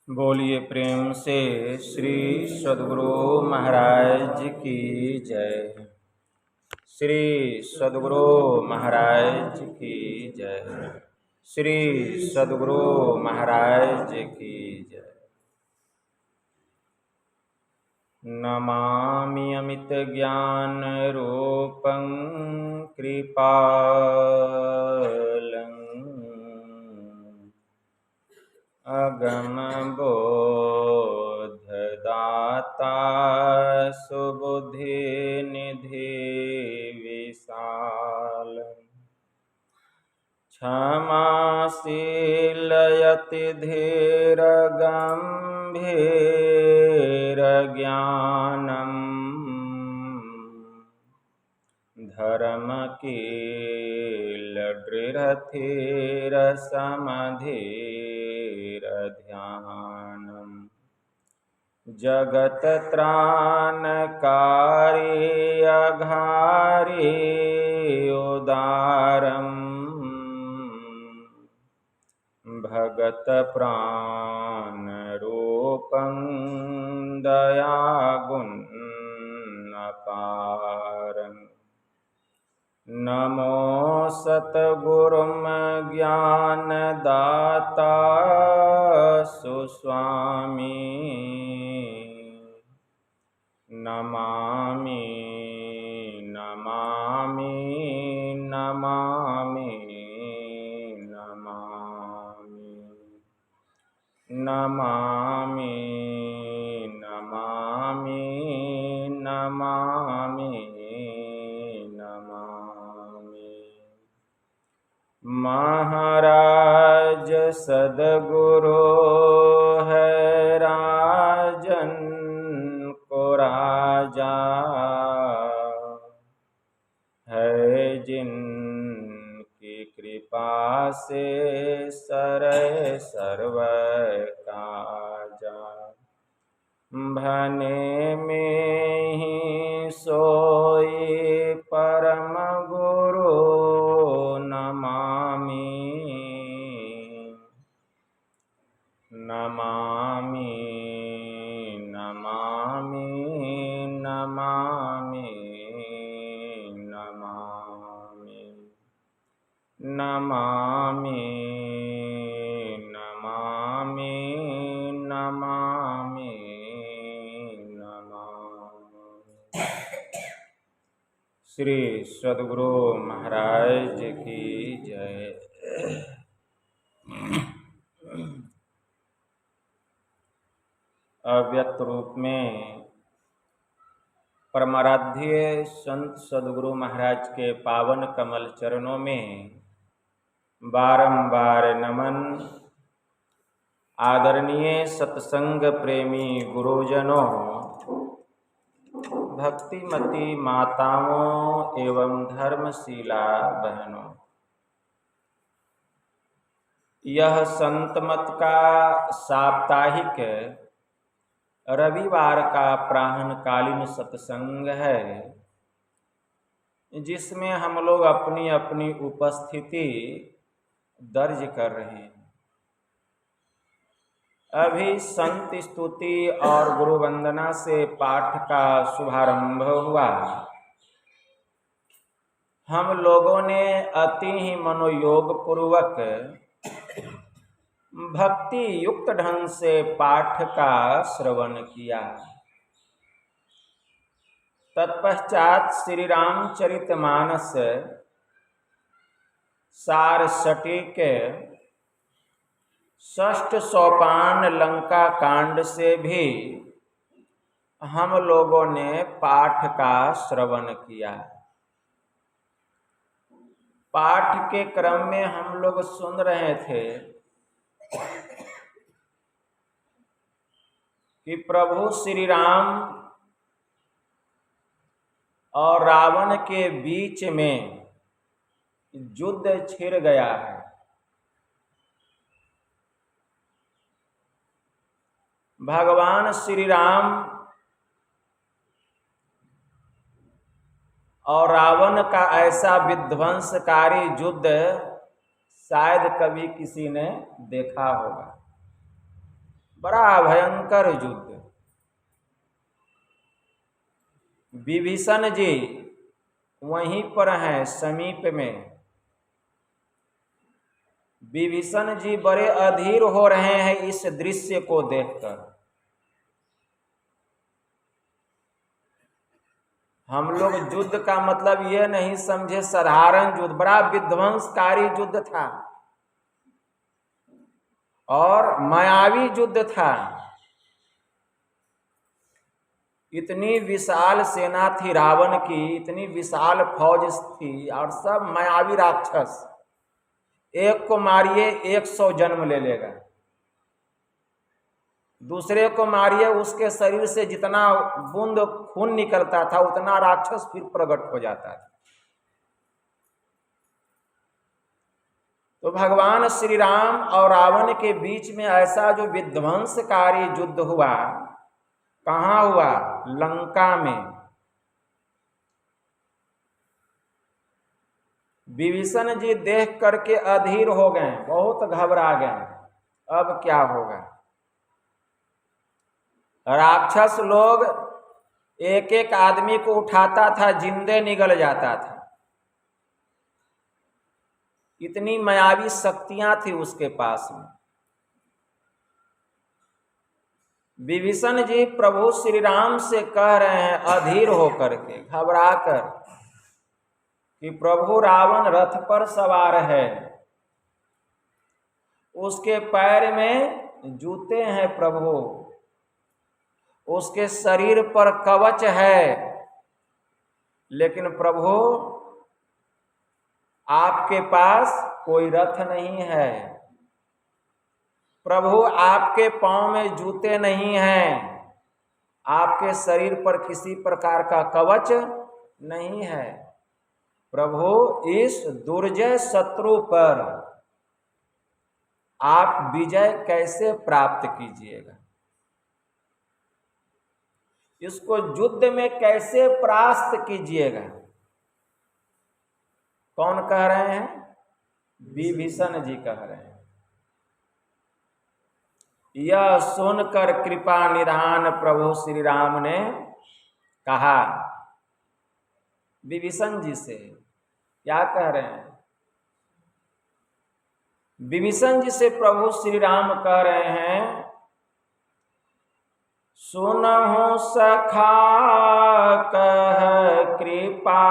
बोलिए प्रेम से श्री सद्गुरु महाराज की जय। श्री सद्गुरु महाराज की जय। श्री सद्गुरु महाराज की जय। नमामि अमित ज्ञान रूपं कृपालं अगम बोधदाता सुबुद्धि निधि विशालम् क्षमाशील यति धीर गंभीर ज्ञानम् धर्मकील दृढ़धीर समधीर ध्यानम् जगत त्राणकारी अघारी उदारम् भगत प्राण रूपं दयागुण अपारम् नमो सतगुरुं ज्ञानदाता सुस्वामी नमामि नमामि नमामि नमामि नमामि नमामि नमामि। महाराज सद्गुरु है राजन को राजा है जिनकी कृपा से सरे सर्व काजा भने में ही सोई परम गुरु नमामि नमामि नमामि नमामि नमामि नमामि नमामि नमामि नमामि। श्री सद्गुरु महाराज की जय। अव्यक्त रूप में परमाराध्य संत सद्गुरु महाराज के पावन कमल चरणों में बारंबार नमन। आदरणीय सत्संग प्रेमी गुरुजनों, भक्तिमती माताओं एवं धर्मशीला बहनों, यह संत मत का साप्ताहिक रविवार का प्रातःकालीन सत्संग है, जिसमें हम लोग अपनी अपनी उपस्थिति दर्ज कर रहे हैं। अभी संत स्तुति और गुरु वंदना से पाठ का शुभारंभ हुआ। हम लोगों ने अति ही मनोयोग पूर्वक भक्ति युक्त ढंग से पाठ का श्रवण किया। तत्पश्चात श्री रामचरितमानस सार सटीक षष्ठ सोपान लंका कांड से भी हम लोगों ने पाठ का श्रवण किया। पाठ के क्रम में हम लोग सुन रहे थे कि प्रभु श्री राम और रावण के बीच में युद्ध छिड़ गया है। भगवान श्री राम और रावण का ऐसा विध्वंसकारी युद्ध शायद कभी किसी ने देखा होगा। बड़ा भयंकर युद्ध। विभीषण जी वहीं पर हैं समीप में। विभीषण जी बड़े अधीर हो रहे हैं इस दृश्य को देखकर। हम लोग युद्ध का मतलब ये नहीं समझे साधारण युद्ध, बड़ा विध्वंसकारी युद्ध था और मायावी युद्ध था। इतनी विशाल सेना थी रावण की, इतनी विशाल फौज थी और सब मायावी राक्षस। एक को मारिए 100 जन्म ले लेगा, दूसरे को मारिए उसके शरीर से जितना बूंद खून निकलता था उतना राक्षस फिर प्रकट हो जाता था। तो भगवान श्री राम और रावण के बीच में ऐसा जो विध्वंसकारी युद्ध हुआ, कहाँ हुआ? लंका में। विभीषण जी देख करके अधीर हो गए, बहुत घबरा गए। अब क्या होगा? राक्षस लोग एक एक आदमी को उठाता था, जिंदे निगल जाता था। इतनी मायावी शक्तियां थी उसके पास में। विभीषण जी प्रभु श्री राम से कह रहे हैं अधीर होकर के, घबरा कर, कि प्रभु रावण रथ पर सवार है, उसके पैर में जूते हैं प्रभु, उसके शरीर पर कवच है, लेकिन प्रभु आपके पास कोई रथ नहीं है, प्रभु आपके पांव में जूते नहीं हैं, आपके शरीर पर किसी प्रकार का कवच नहीं है। प्रभु इस दुर्जय शत्रु पर आप विजय कैसे प्राप्त कीजिएगा, इसको युद्ध में कैसे परास्त कीजिएगा? कौन कह रहे हैं? विभीषण जी कह रहे हैं। यह सुनकर कृपा निधान प्रभु श्री राम ने कहा विभीषण जी से। क्या कह रहे हैं? विभीषण जी से प्रभु श्री राम कह रहे हैं, सुनहु सखा कह कृपा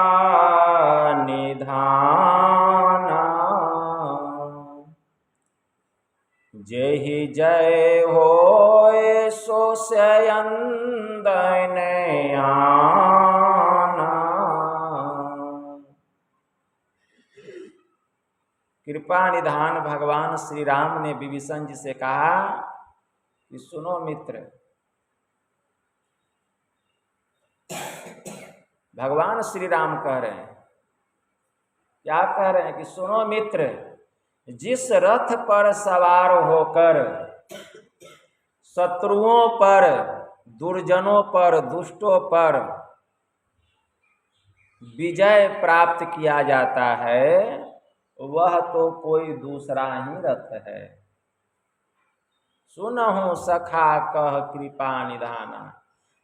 निधाना, जेहि जय होय सो सयंदन आना। कृपा निधान भगवान श्री राम ने विभीषण जी से कहा कि सुनो मित्र, भगवान श्री राम कह रहे हैं, क्या कह रहे हैं? कि सुनो मित्र, जिस रथ पर सवार होकर शत्रुओं पर, दुर्जनों पर, दुष्टों पर विजय प्राप्त किया जाता है, वह तो कोई दूसरा ही रथ है। सुनहु सखा कह कृपा निधाना,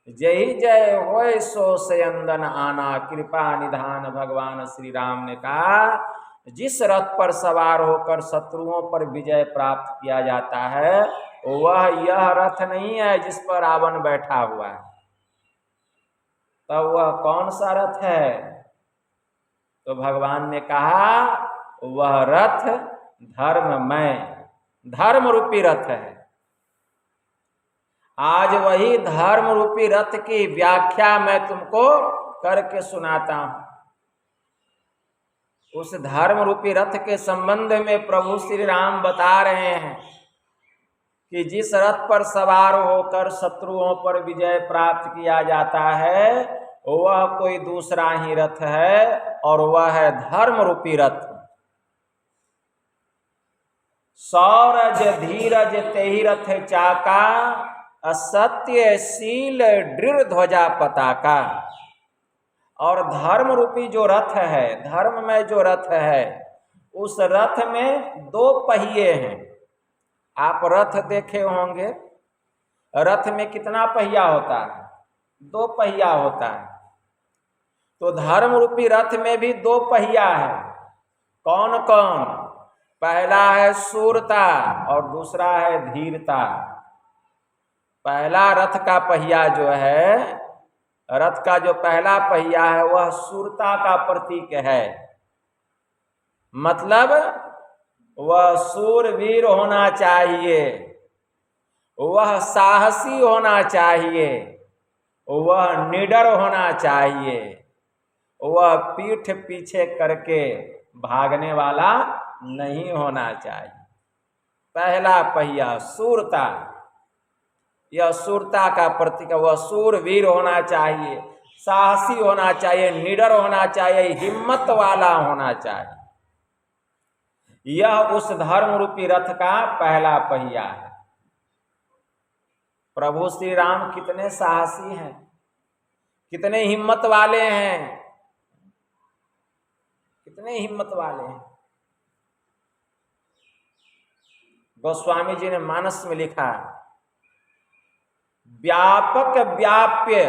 जय जय होय सो सयंदन आना। कृपा निधान भगवान श्री राम ने कहा, जिस रथ पर सवार होकर शत्रुओं पर विजय प्राप्त किया जाता है, वह यह रथ नहीं है जिस पर रावण बैठा हुआ है। तब वह कौन सा रथ है? तो भगवान ने कहा, वह रथ धर्ममय, धर्म रूपी रथ है। आज वही धर्म रूपी रथ की व्याख्या मैं तुमको करके सुनाता हूं। उस धर्म रूपी रथ के संबंध में प्रभु श्री राम बता रहे हैं कि जिस रथ पर सवार होकर शत्रुओं पर विजय प्राप्त किया जाता है, वह कोई दूसरा ही रथ है, और वह है धर्म रूपी रथ। सौरज धीरज तेहि रथ चाका, असत्य शील दृढ़ ध्वजा पताका। और धर्म रूपी जो रथ है, धर्म में जो रथ है, उस रथ में 2 पहिए हैं। आप रथ देखे होंगे, रथ में कितना पहिया होता है? 2 पहिया होता है। तो धर्म रूपी रथ में भी 2 पहिया है। कौन कौन? पहला है शूरता और दूसरा है धीरता। पहला रथ का पहिया जो है, रथ का जो पहला पहिया है वह शूरता का प्रतीक है। मतलब वह शूरवीर होना चाहिए, वह साहसी होना चाहिए, वह निडर होना चाहिए, वह पीठ पीछे करके भागने वाला नहीं होना चाहिए। पहला पहिया शूरता, यह शूरता का प्रतीक है। वह शूरवीर होना चाहिए, साहसी होना चाहिए, निडर होना चाहिए, हिम्मत वाला होना चाहिए। यह उस धर्म रूपी रथ का पहला पहिया है। प्रभु श्री राम कितने साहसी हैं, कितने हिम्मत वाले हैं, कितने हिम्मत वाले हैं। गोस्वामी जी ने मानस में लिखा, व्यापक व्याप्य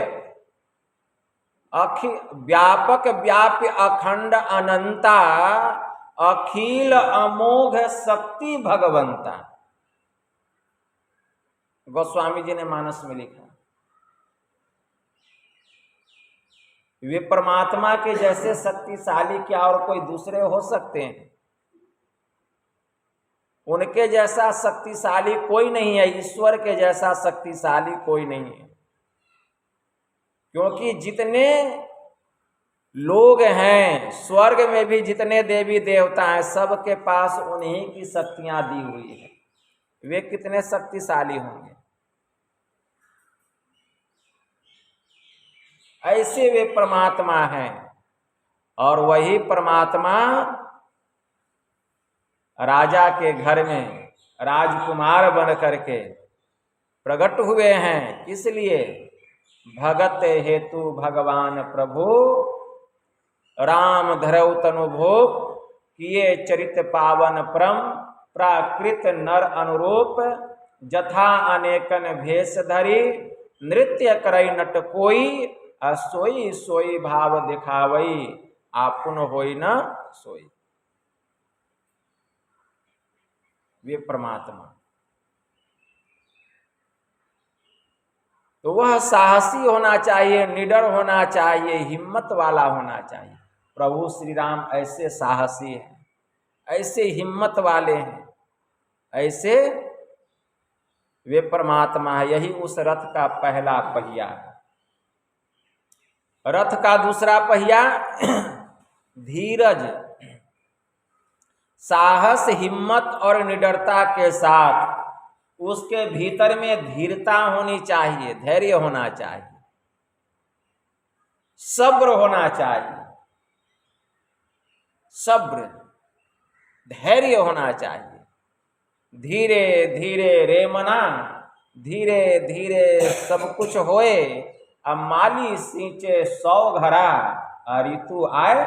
व्यापक व्याप्य अखंड अनंता अखिल अमोघ शक्ति भगवंता। गोस्वामी जी ने मानस में लिखा, वे परमात्मा के जैसे शक्तिशाली क्या और कोई दूसरे हो सकते हैं? उनके जैसा शक्तिशाली कोई नहीं है, ईश्वर के जैसा शक्तिशाली कोई नहीं है। क्योंकि जितने लोग हैं, स्वर्ग में भी जितने देवी देवता हैं, सबके पास उन्हीं की शक्तियां दी हुई है। वे कितने शक्तिशाली होंगे। ऐसे वे परमात्मा हैं। और वही परमात्मा राजा के घर में राजकुमार बन करके प्रकट हुए हैं। इसलिए भगत हेतु भगवान प्रभु राम धरौ तनु भोग किए चरित पावन परम प्राकृत नर अनुरूप जथा अनेकन भेष धरी नृत्य करई नट कोई सोई सोई भाव दिखावई आपुन होई न सोई। वे परमात्मा, तो वह साहसी होना चाहिए, निडर होना चाहिए, हिम्मत वाला होना चाहिए। प्रभु श्री राम ऐसे साहसी हैं, ऐसे हिम्मत वाले हैं, ऐसे वे परमात्मा है। यही उस रथ का पहला पहिया है। रथ का दूसरा पहिया धीरज, साहस, हिम्मत और निडरता के साथ उसके भीतर में धीरता होनी चाहिए, धैर्य होना चाहिए, सब्र होना चाहिए, सब्र धैर्य होना चाहिए। धीरे धीरे रे मना, धीरे धीरे सब कुछ होए, अब माली सींचे 100 घरा, ऋतु आए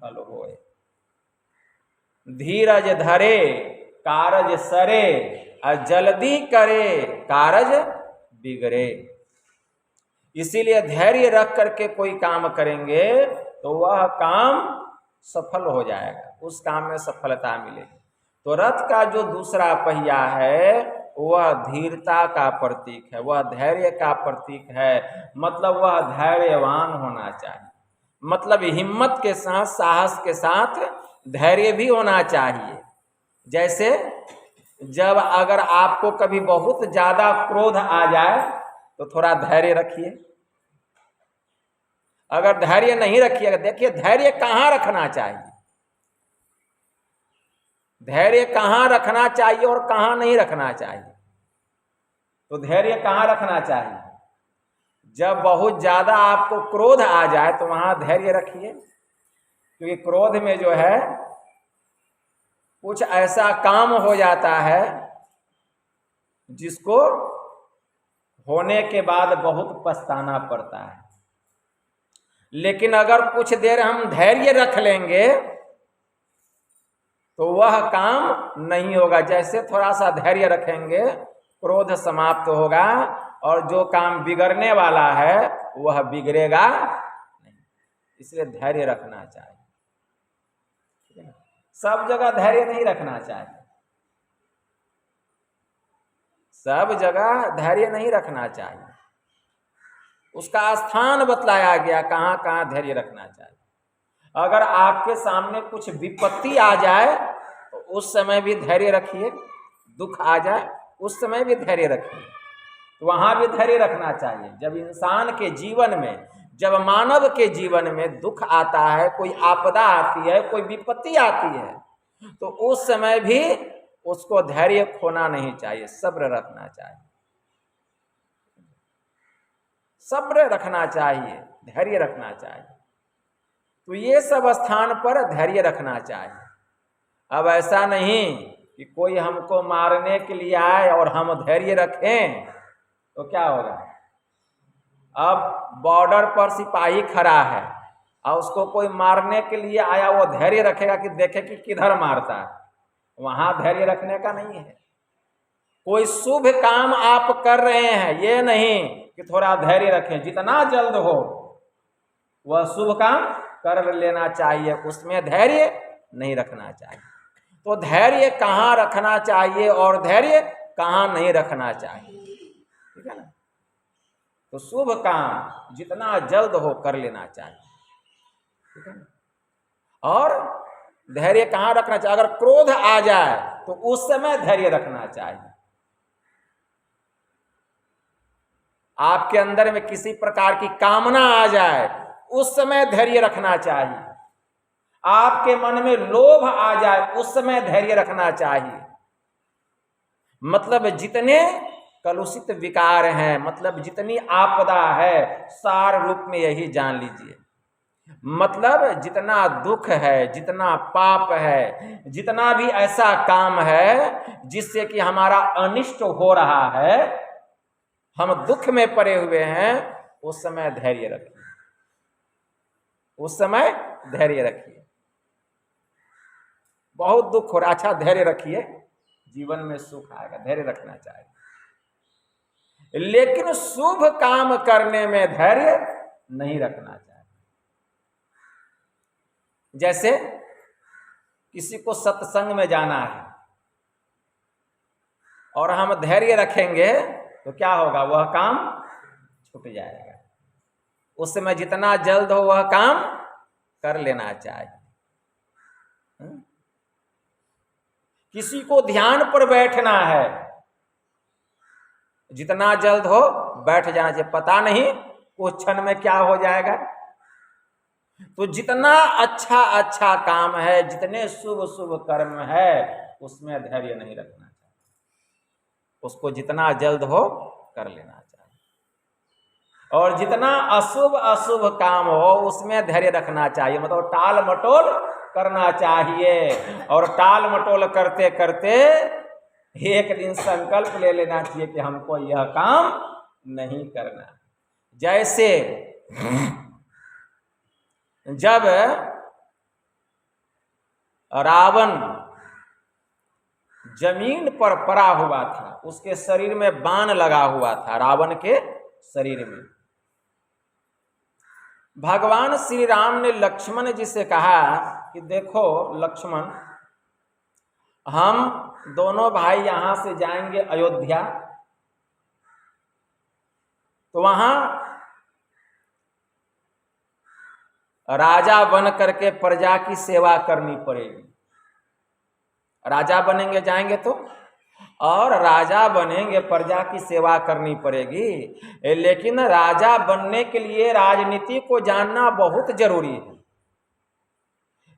फल होए। धीरज धरे कारज सरे, जल्दी करे कारज बिगड़े। इसीलिए धैर्य रख करके कोई काम करेंगे तो वह काम सफल हो जाएगा, उस काम में सफलता मिलेगी। तो रथ का जो दूसरा पहिया है वह धीरता का प्रतीक है, वह धैर्य का प्रतीक है। मतलब वह धैर्यवान होना चाहिए, मतलब हिम्मत के साथ, साहस के साथ धैर्य भी होना चाहिए। जैसे जब अगर आपको कभी बहुत ज्यादा क्रोध आ जाए तो थोड़ा धैर्य रखिए। अगर धैर्य नहीं रखिएगा, देखिए धैर्य कहाँ रखना चाहिए, धैर्य कहाँ रखना चाहिए और कहाँ नहीं रखना चाहिए। तो धैर्य कहाँ रखना चाहिए? जब बहुत ज्यादा आपको क्रोध आ जाए तो वहां धैर्य रखिए, क्योंकि क्रोध में जो है कुछ ऐसा काम हो जाता है जिसको होने के बाद बहुत पछताना पड़ता है। लेकिन अगर कुछ देर हम धैर्य रख लेंगे तो वह काम नहीं होगा। जैसे थोड़ा सा धैर्य रखेंगे, क्रोध समाप्त होगा, और जो काम बिगड़ने वाला है वह बिगड़ेगा नहीं। इसलिए धैर्य रखना चाहिए, ठीक है ना। सब जगह धैर्य नहीं रखना चाहिए, सब जगह धैर्य नहीं रखना चाहिए। उसका स्थान बतलाया गया कहाँ कहाँ धैर्य रखना चाहिए। अगर आपके सामने कुछ विपत्ति आ जाए तो उस समय भी धैर्य रखिए, दुख आ जाए उस समय भी धैर्य रखिए, तो वहाँ भी धैर्य रखना चाहिए। जब इंसान के जीवन में, जब मानव के जीवन में दुख आता है, कोई आपदा आती है, कोई विपत्ति आती है, तो उस समय भी उसको धैर्य खोना नहीं चाहिए, सब्र रखना चाहिए, सब्र रखना चाहिए, धैर्य रखना चाहिए। तो ये सब स्थान पर धैर्य रखना चाहिए। अब ऐसा नहीं कि कोई हमको मारने के लिए आए और हम धैर्य रखें तो क्या होगा। अब बॉर्डर पर सिपाही खड़ा है और उसको कोई मारने के लिए आया, वो धैर्य रखेगा कि देखे कि किधर मारता है, वहां धैर्य रखने का नहीं है। कोई शुभ काम आप कर रहे हैं, ये नहीं कि थोड़ा धैर्य रखें, जितना जल्द हो वह शुभ काम कर लेना चाहिए, उसमें धैर्य नहीं रखना चाहिए। तो धैर्य कहाँ रखना चाहिए और धैर्य कहाँ नहीं रखना चाहिए, ठीक है ना। तो शुभ काम जितना जल्द हो कर लेना चाहिए, ठीक है ना। और धैर्य कहाँ रखना चाहिए, अगर क्रोध आ जाए तो उस समय धैर्य रखना चाहिए। आपके अंदर में किसी प्रकार की कामना आ जाए उस समय धैर्य रखना चाहिए। आपके मन में लोभ आ जाए उस समय धैर्य रखना चाहिए। मतलब जितने कलुषित विकार हैं, मतलब जितनी आपदा है, सार रूप में यही जान लीजिए। मतलब जितना दुख है, जितना पाप है, जितना भी ऐसा काम है जिससे कि हमारा अनिष्ट हो रहा है, हम दुख में पड़े हुए हैं, उस समय धैर्य रखिए, उस समय धैर्य रखिए। बहुत दुख हो रहा, अच्छा धैर्य रखिए, जीवन में सुख आएगा, धैर्य रखना चाहिए। लेकिन शुभ काम करने में धैर्य नहीं रखना चाहिए। जैसे किसी को सत्संग में जाना है और हम धैर्य रखेंगे तो क्या होगा, वह काम छूट जाएगा। उस समय जितना जल्द हो वह काम कर लेना चाहिए। किसी को ध्यान पर बैठना है, जितना जल्द हो बैठ जाना चाहिए, पता नहीं कुछ क्षण में क्या हो जाएगा। तो जितना अच्छा अच्छा काम है, जितने शुभ शुभ कर्म है, उसमें धैर्य नहीं रखना चाहिए, उसको जितना जल्द हो कर लेना चाहिए। और जितना अशुभ अशुभ काम हो उसमें धैर्य रखना चाहिए, मतलब टाल मटोल करना चाहिए। और टाल मटोल करते करते एक दिन संकल्प ले लेना चाहिए कि हमको यह काम नहीं करना। जैसे जब रावण जमीन पर पड़ा हुआ था, उसके शरीर में बाण लगा हुआ था, रावण के शरीर में, भगवान श्री राम ने लक्ष्मण जी से कहा कि देखो लक्ष्मण, हम दोनों भाई यहां से जाएंगे अयोध्या, तो वहां राजा बन करके प्रजा की सेवा करनी पड़ेगी। राजा बनेंगे जाएंगे तो, और राजा बनेंगे प्रजा की सेवा करनी पड़ेगी। लेकिन राजा बनने के लिए राजनीति को जानना बहुत जरूरी है।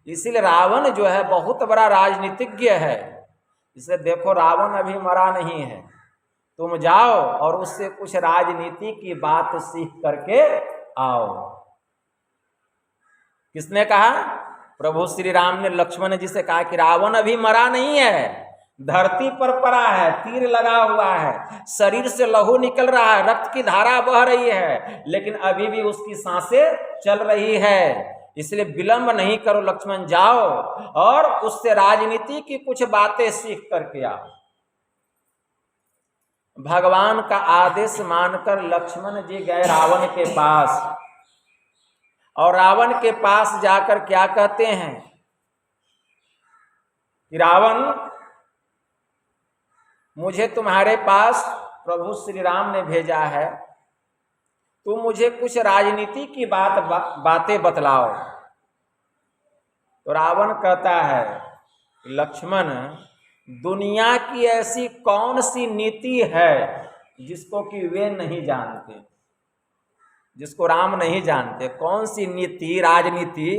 इसीलिए रावण जो है बहुत बड़ा राजनीतिज्ञ है। इसलिए देखो रावण अभी मरा नहीं है, तुम जाओ और उससे कुछ राजनीति की बात सीख करके आओ। किसने कहा? प्रभु श्री राम ने लक्ष्मण जी से कहा कि रावण अभी मरा नहीं है, धरती पर पड़ा है, तीर लगा हुआ है, शरीर से लहू निकल रहा है, रक्त की धारा बह रही है, लेकिन अभी भी उसकी सांसें चल रही है। इसलिए विलंब नहीं करो लक्ष्मण, जाओ और उससे राजनीति की कुछ बातें सीख करके आओ। भगवान का आदेश मानकर लक्ष्मण जी गए रावण के पास, और रावण के पास जाकर क्या कहते हैं कि रावण, मुझे तुम्हारे पास प्रभु श्री राम ने भेजा है, तुम मुझे कुछ राजनीति की बातें बतलाओ। तो रावण कहता है, लक्ष्मण, दुनिया की ऐसी कौन सी नीति है जिसको कि वे नहीं जानते, जिसको राम नहीं जानते? कौन सी नीति, राजनीति,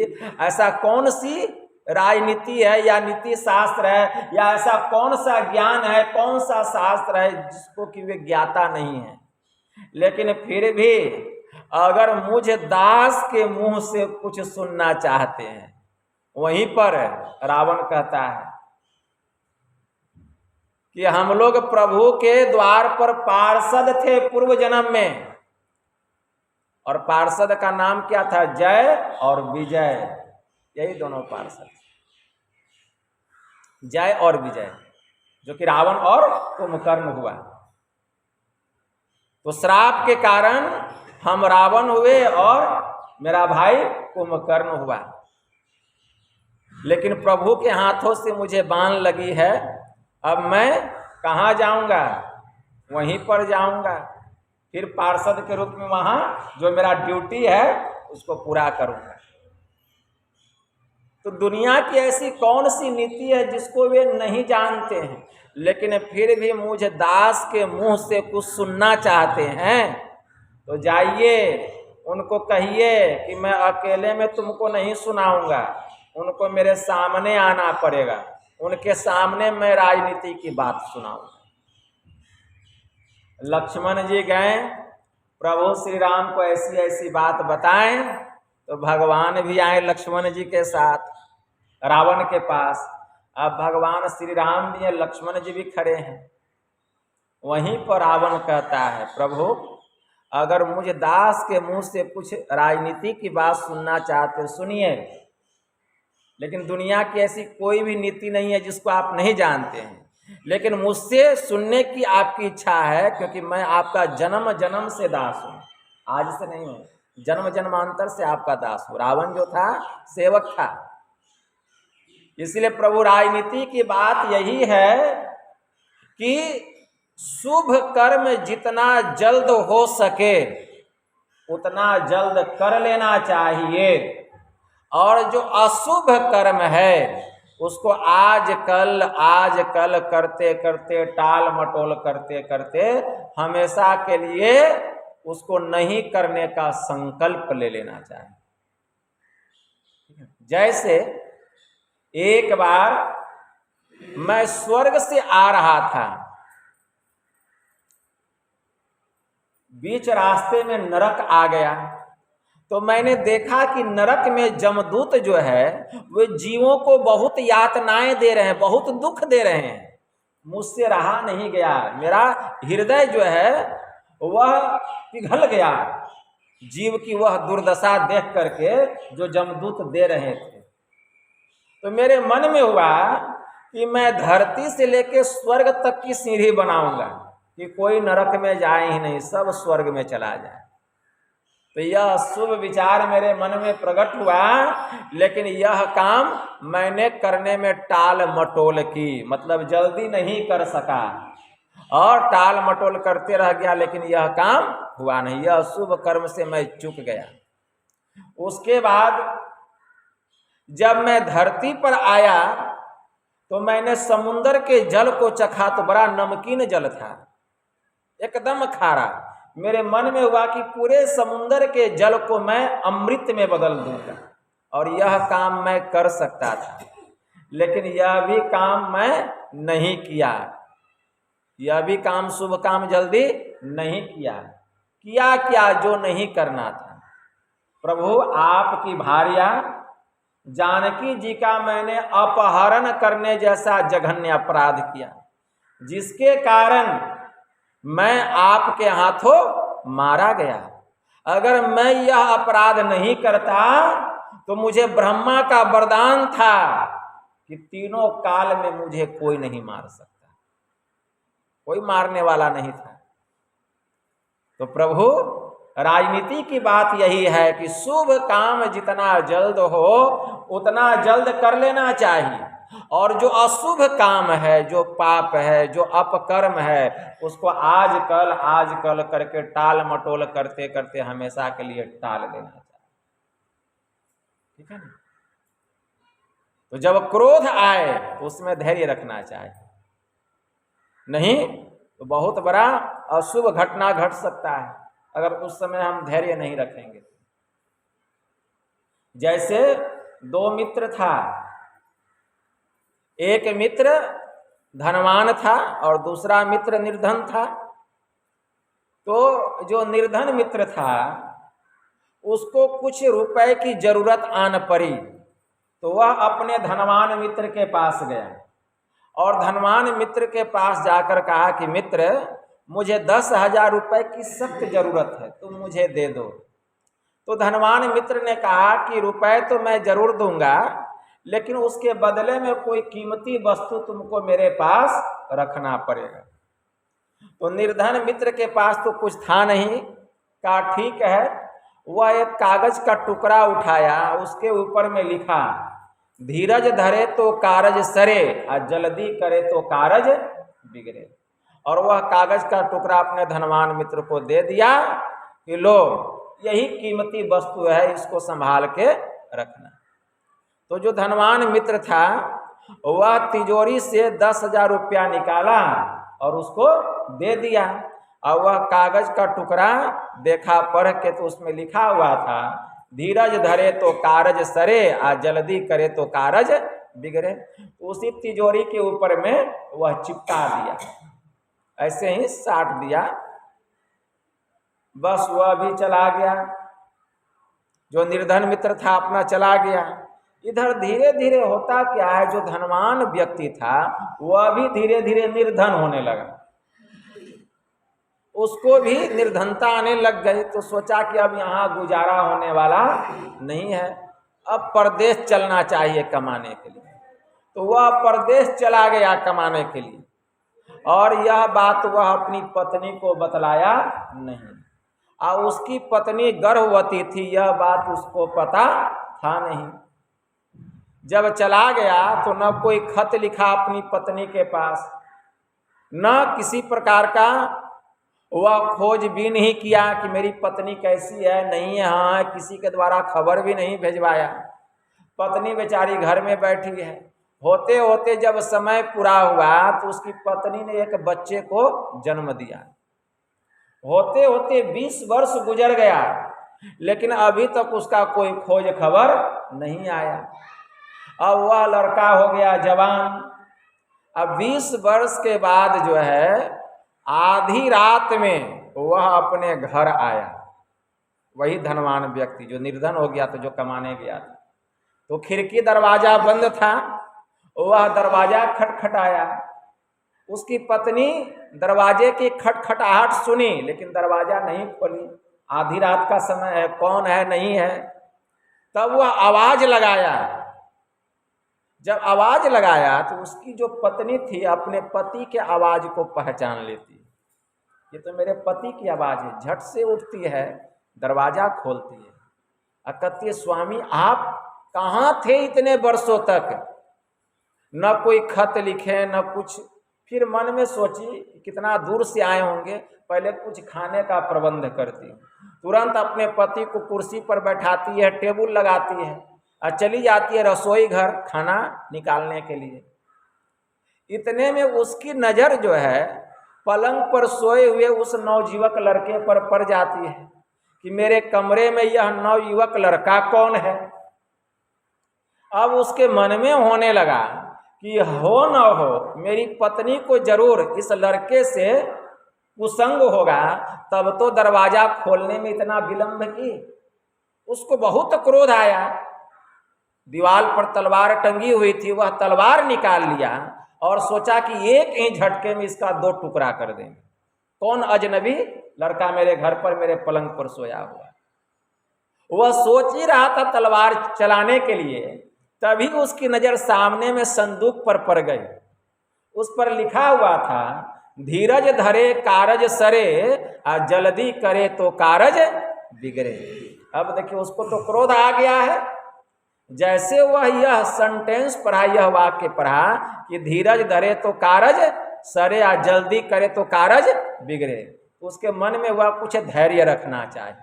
ऐसा कौन सी राजनीति है या नीति शास्त्र है, या ऐसा कौन सा ज्ञान है, कौन सा शास्त्र है जिसको कि वे ज्ञाता नहीं है? लेकिन फिर भी अगर मुझे दास के मुंह से कुछ सुनना चाहते हैं, वहीं पर रावण कहता है कि हम लोग प्रभु के द्वार पर पार्षद थे पूर्व जन्म में, और पार्षद का नाम क्या था? जय और विजय, यही दोनों पार्षद, जय और विजय, जो कि रावण और कुंभकर्ण हुआ। तो श्राप के कारण हम रावण हुए और मेरा भाई कुंभकर्ण हुआ। लेकिन प्रभु के हाथों से मुझे बाण लगी है, अब मैं कहाँ जाऊंगा? वहीं पर जाऊंगा, फिर पार्षद के रूप में वहां जो मेरा ड्यूटी है उसको पूरा करूंगा। तो दुनिया की ऐसी कौन सी नीति है जिसको वे नहीं जानते हैं, लेकिन फिर भी मुझे दास के मुंह से कुछ सुनना चाहते हैं? तो जाइए, उनको कहिए कि मैं अकेले में तुमको नहीं सुनाऊंगा, उनको मेरे सामने आना पड़ेगा, उनके सामने मैं राजनीति की बात सुनाऊंगा। लक्ष्मण जी गए, प्रभु श्री राम को ऐसी ऐसी बात बताएं, तो भगवान भी आए लक्ष्मण जी के साथ रावण के पास। अब भगवान श्री राम भी हैं, लक्ष्मण जी भी खड़े हैं। वहीं पर रावण कहता है, प्रभु अगर मुझे दास के मुंह से कुछ राजनीति की बात सुनना चाहते सुनिए, लेकिन दुनिया की ऐसी कोई भी नीति नहीं है जिसको आप नहीं जानते हैं, लेकिन मुझसे सुनने की आपकी इच्छा है, क्योंकि मैं आपका जन्म जन्म से दास हूँ, आज से नहीं हूँ, जन्म जन्मांतर से आपका दास हूँ। रावण जो था सेवक था। इसलिए प्रभु राजनीति की बात यही है कि शुभ कर्म जितना जल्द हो सके उतना जल्द कर लेना चाहिए, और जो अशुभ कर्म है उसको आज कल करते करते, टाल मटोल करते करते हमेशा के लिए उसको नहीं करने का संकल्प ले लेना चाहिए। जैसे एक बार मैं स्वर्ग से आ रहा था, बीच रास्ते में नरक आ गया, तो मैंने देखा कि नरक में जमदूत जो है वे जीवों को बहुत यातनाएं दे रहे हैं, बहुत दुख दे रहे हैं। मुझसे रहा नहीं गया, मेरा हृदय जो है वह पिघल गया जीव की वह दुर्दशा देख करके जो जमदूत दे रहे थे। तो मेरे मन में हुआ कि मैं धरती से लेकर स्वर्ग तक की सीढ़ी बनाऊंगा कि कोई नरक में जाए ही नहीं, सब स्वर्ग में चला जाए। तो यह शुभ विचार मेरे मन में प्रकट हुआ, लेकिन यह काम मैंने करने में टाल मटोल की, मतलब जल्दी नहीं कर सका और टाल मटोल करते रह गया, लेकिन यह काम हुआ नहीं। यह शुभ कर्म से मैं चूक गया। उसके बाद जब मैं धरती पर आया तो मैंने समुंदर के जल को चखा, तो बड़ा नमकीन जल था, एकदम खारा। मेरे मन में हुआ कि पूरे समुंदर के जल को मैं अमृत में बदल दूंगा, और यह काम मैं कर सकता था, लेकिन यह भी काम मैं नहीं किया। यह भी काम, शुभ काम जल्दी नहीं किया। क्या जो नहीं करना था। प्रभु आपकी भार्या जानकी जी का मैंने अपहरण करने जैसा जघन्य अपराध किया, जिसके कारण मैं आपके हाथों मारा गया। अगर मैं यह अपराध नहीं करता तो मुझे ब्रह्मा का वरदान था कि तीनों काल में मुझे कोई नहीं मार सकता। कोई मारने वाला नहीं था। तो प्रभु, राजनीति की बात यही है कि शुभ काम जितना जल्द हो उतना जल्द कर लेना चाहिए, और जो अशुभ काम है, जो पाप है, जो अपकर्म है, उसको आज कल करके टाल मटोल करते करते हमेशा के लिए टाल देना चाहिए। ठीक है ना? तो जब क्रोध आए तो उसमें धैर्य रखना चाहिए, नहीं तो बहुत बड़ा अशुभ घटना घट सकता है अगर उस समय हम धैर्य नहीं रखेंगे। जैसे दो मित्र था, एक मित्र धनवान था और दूसरा मित्र निर्धन था। तो जो निर्धन मित्र था उसको कुछ रुपए की जरूरत आन पड़ी, तो वह अपने धनवान मित्र के पास गया और धनवान मित्र के पास जाकर कहा कि मित्र, मुझे 10,000 रुपए की सख्त जरूरत है, तुम मुझे दे दो। तो धनवान मित्र ने कहा कि रुपए तो मैं जरूर दूंगा, लेकिन उसके बदले में कोई कीमती वस्तु तुमको मेरे पास रखना पड़ेगा। तो निर्धन मित्र के पास तो कुछ था नहीं। कहा ठीक है। वह एक कागज का टुकड़ा उठाया, उसके ऊपर में लिखा, धीरज धरे तो कारज सरे और जल्दी करे तो कारज बिगड़े। और वह कागज का टुकड़ा अपने धनवान मित्र को दे दिया कि लो, यही कीमती वस्तु है, इसको संभाल के रखना। तो जो धनवान मित्र था वह तिजोरी से 10,000 रुपया निकाला और उसको दे दिया। और वह कागज का टुकड़ा देखा, पढ़ के, तो उसमें लिखा हुआ था, धीरज धरे तो कारज सरे और जल्दी करे तो कारज बिगड़े। उसी तिजोरी के ऊपर में वह चिपका दिया, ऐसे ही साट दिया। बस वह भी चला गया, जो निर्धन मित्र था अपना चला गया। इधर धीरे धीरे होता क्या है, जो धनवान व्यक्ति था वह भी धीरे धीरे निर्धन होने लगा, उसको भी निर्धनता आने लग गई। तो सोचा कि अब यहाँ गुजारा होने वाला नहीं है, अब परदेश चलना चाहिए कमाने के लिए। तो वह परदेश चला गया कमाने के लिए, और यह बात वह अपनी पत्नी को बतलाया नहीं। और उसकी पत्नी गर्भवती थी, यह बात उसको पता था नहीं। जब चला गया तो न कोई खत लिखा अपनी पत्नी के पास, न किसी प्रकार का वह खोजबीन ही किया कि मेरी पत्नी कैसी है, नहीं है, हाँ है, किसी के द्वारा खबर भी नहीं भेजवाया। पत्नी बेचारी घर में बैठी है। होते होते जब समय पूरा हुआ तो उसकी पत्नी ने एक बच्चे को जन्म दिया। होते होते 20 वर्ष गुजर गया, लेकिन अभी तक उसका कोई खोज खबर नहीं आया। अब वह लड़का हो गया जवान। अब 20 वर्ष के बाद जो है, आधी रात में वह अपने घर आया, वही धनवान व्यक्ति जो निर्धन हो गया था, जो कमाने गया था। तो खिड़की दरवाजा बंद था, वह दरवाजा खटखटाया। उसकी पत्नी दरवाजे की खटखटाहट सुनी, लेकिन दरवाजा नहीं खोली। आधी रात का समय है, कौन है नहीं है। तब वह आवाज लगाया। जब आवाज लगाया तो उसकी जो पत्नी थी अपने पति के आवाज को पहचान लेती, ये तो मेरे पति की आवाज है। झट से उठती है, दरवाजा खोलती है और कहती है, स्वामी आप कहाँ थे इतने वर्षों तक? न कोई खत लिखे न कुछ। फिर मन में सोची कितना दूर से आए होंगे, पहले कुछ खाने का प्रबंध करती। तुरंत अपने पति को कुर्सी पर बैठाती है, टेबल लगाती है और चली जाती है रसोई घर खाना निकालने के लिए। इतने में उसकी नज़र जो है पलंग पर सोए हुए उस नवयुवक लड़के पर पड़ जाती है कि मेरे कमरे में यह नवयुवक लड़का कौन है। अब उसके मन में होने लगा कि हो न हो मेरी पत्नी को जरूर इस लड़के से कुसंग होगा, तब तो दरवाजा खोलने में इतना विलंब की। उसको बहुत क्रोध आया। दीवार पर तलवार टंगी हुई थी, वह तलवार निकाल लिया और सोचा कि एक ही झटके में इसका 2 टुकड़ा कर देंगे। कौन अजनबी लड़का मेरे घर पर मेरे पलंग पर सोया हुआ। वह सोच ही रहा था तलवार चलाने के लिए, तभी उसकी नज़र सामने में संदूक पर पड़ गई। उस पर लिखा हुआ था धीरज धरे कारज सरे, और जल्दी करे तो कारज बिगड़े। अब देखिए उसको तो क्रोध आ गया है। जैसे वह यह सेंटेंस पढ़ा, यह वाक्य पढ़ा कि धीरज धरे तो कारज सरे, या जल्दी करे तो कारज बिगड़े, तो उसके मन में वह कुछ धैर्य रखना चाहिए,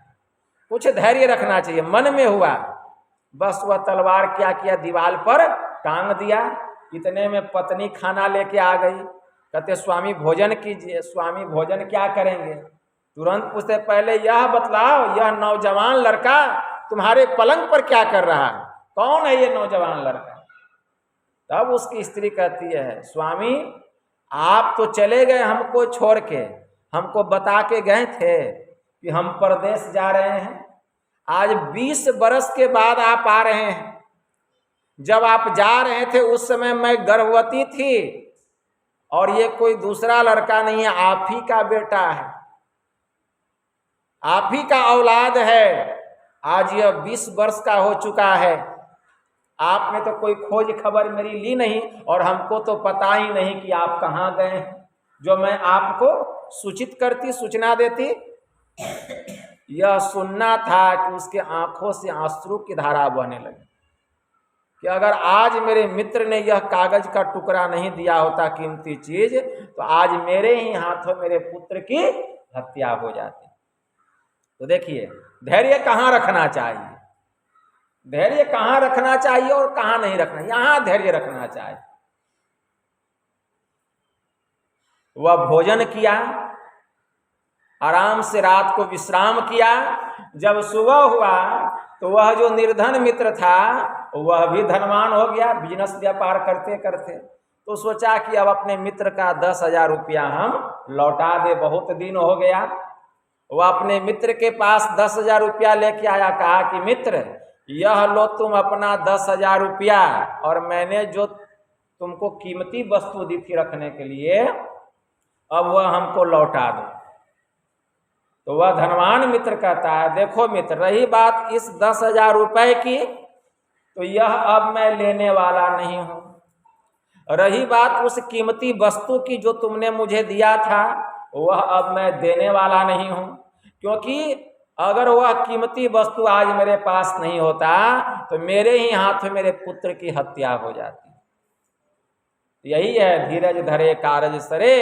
कुछ धैर्य रखना चाहिए। मन में हुआ, बस वह तलवार क्या किया, दीवार पर टांग दिया। इतने में पत्नी खाना लेके आ गई। कहते स्वामी भोजन कीजिए। स्वामी भोजन क्या करेंगे? तुरंत पूछते पहले यह बतलाओ, यह नौजवान लड़का तुम्हारे पलंग पर क्या कर रहा है? कौन है ये नौजवान लड़का? तब उसकी स्त्री कहती है स्वामी आप तो चले गए हमको छोड़ के, हमको बता के गए थे कि हम परदेश जा रहे हैं। आज 20 बरस के बाद आप आ रहे हैं। जब आप जा रहे थे उस समय मैं गर्भवती थी, और ये कोई दूसरा लड़का नहीं है, आप ही का बेटा है, आप ही का औलाद है। आज यह 20 वर्ष का हो चुका है, आपने तो कोई खोज खबर मेरी ली नहीं, और हमको तो पता ही नहीं कि आप कहाँ गए हैं। जो मैं आपको सूचित करती, सूचना देती। यह सुनना था कि उसके आंखों से आंसू की धारा बहने लगी कि अगर आज मेरे मित्र ने यह कागज का टुकड़ा नहीं दिया होता, कीमती चीज, तो आज मेरे ही हाथों मेरे पुत्र की हत्या हो जाती। तो देखिए धैर्य कहाँ रखना चाहिए, धैर्य कहाँ रखना चाहिए और कहाँ नहीं रखना। यहां धैर्य रखना चाहिए। वह भोजन किया, आराम से रात को विश्राम किया। जब सुबह हुआ तो वह जो निर्धन मित्र था वह भी धनवान हो गया, बिजनेस व्यापार करते करते। तो सोचा कि अब अपने मित्र का 10,000 रुपया हम लौटा दे, बहुत दिन हो गया। वह अपने मित्र के पास 10,000 रुपया लेके आया, कहा कि मित्र यह लो तुम अपना 10,000 रुपया, और मैंने जो तुमको कीमती वस्तु दी थी रखने के लिए, अब वह हमको लौटा दो। तो वह धनवान मित्र कहता है देखो मित्र, रही बात इस 10,000 रुपए की, तो यह अब मैं लेने वाला नहीं हूं। रही बात उस कीमती वस्तु की जो तुमने मुझे दिया था, वह अब मैं देने वाला नहीं हूं, क्योंकि अगर वह कीमती वस्तु आज मेरे पास नहीं होता तो मेरे ही हाथ में मेरे पुत्र की हत्या हो जाती। यही है धीरज धरे कारज सरे,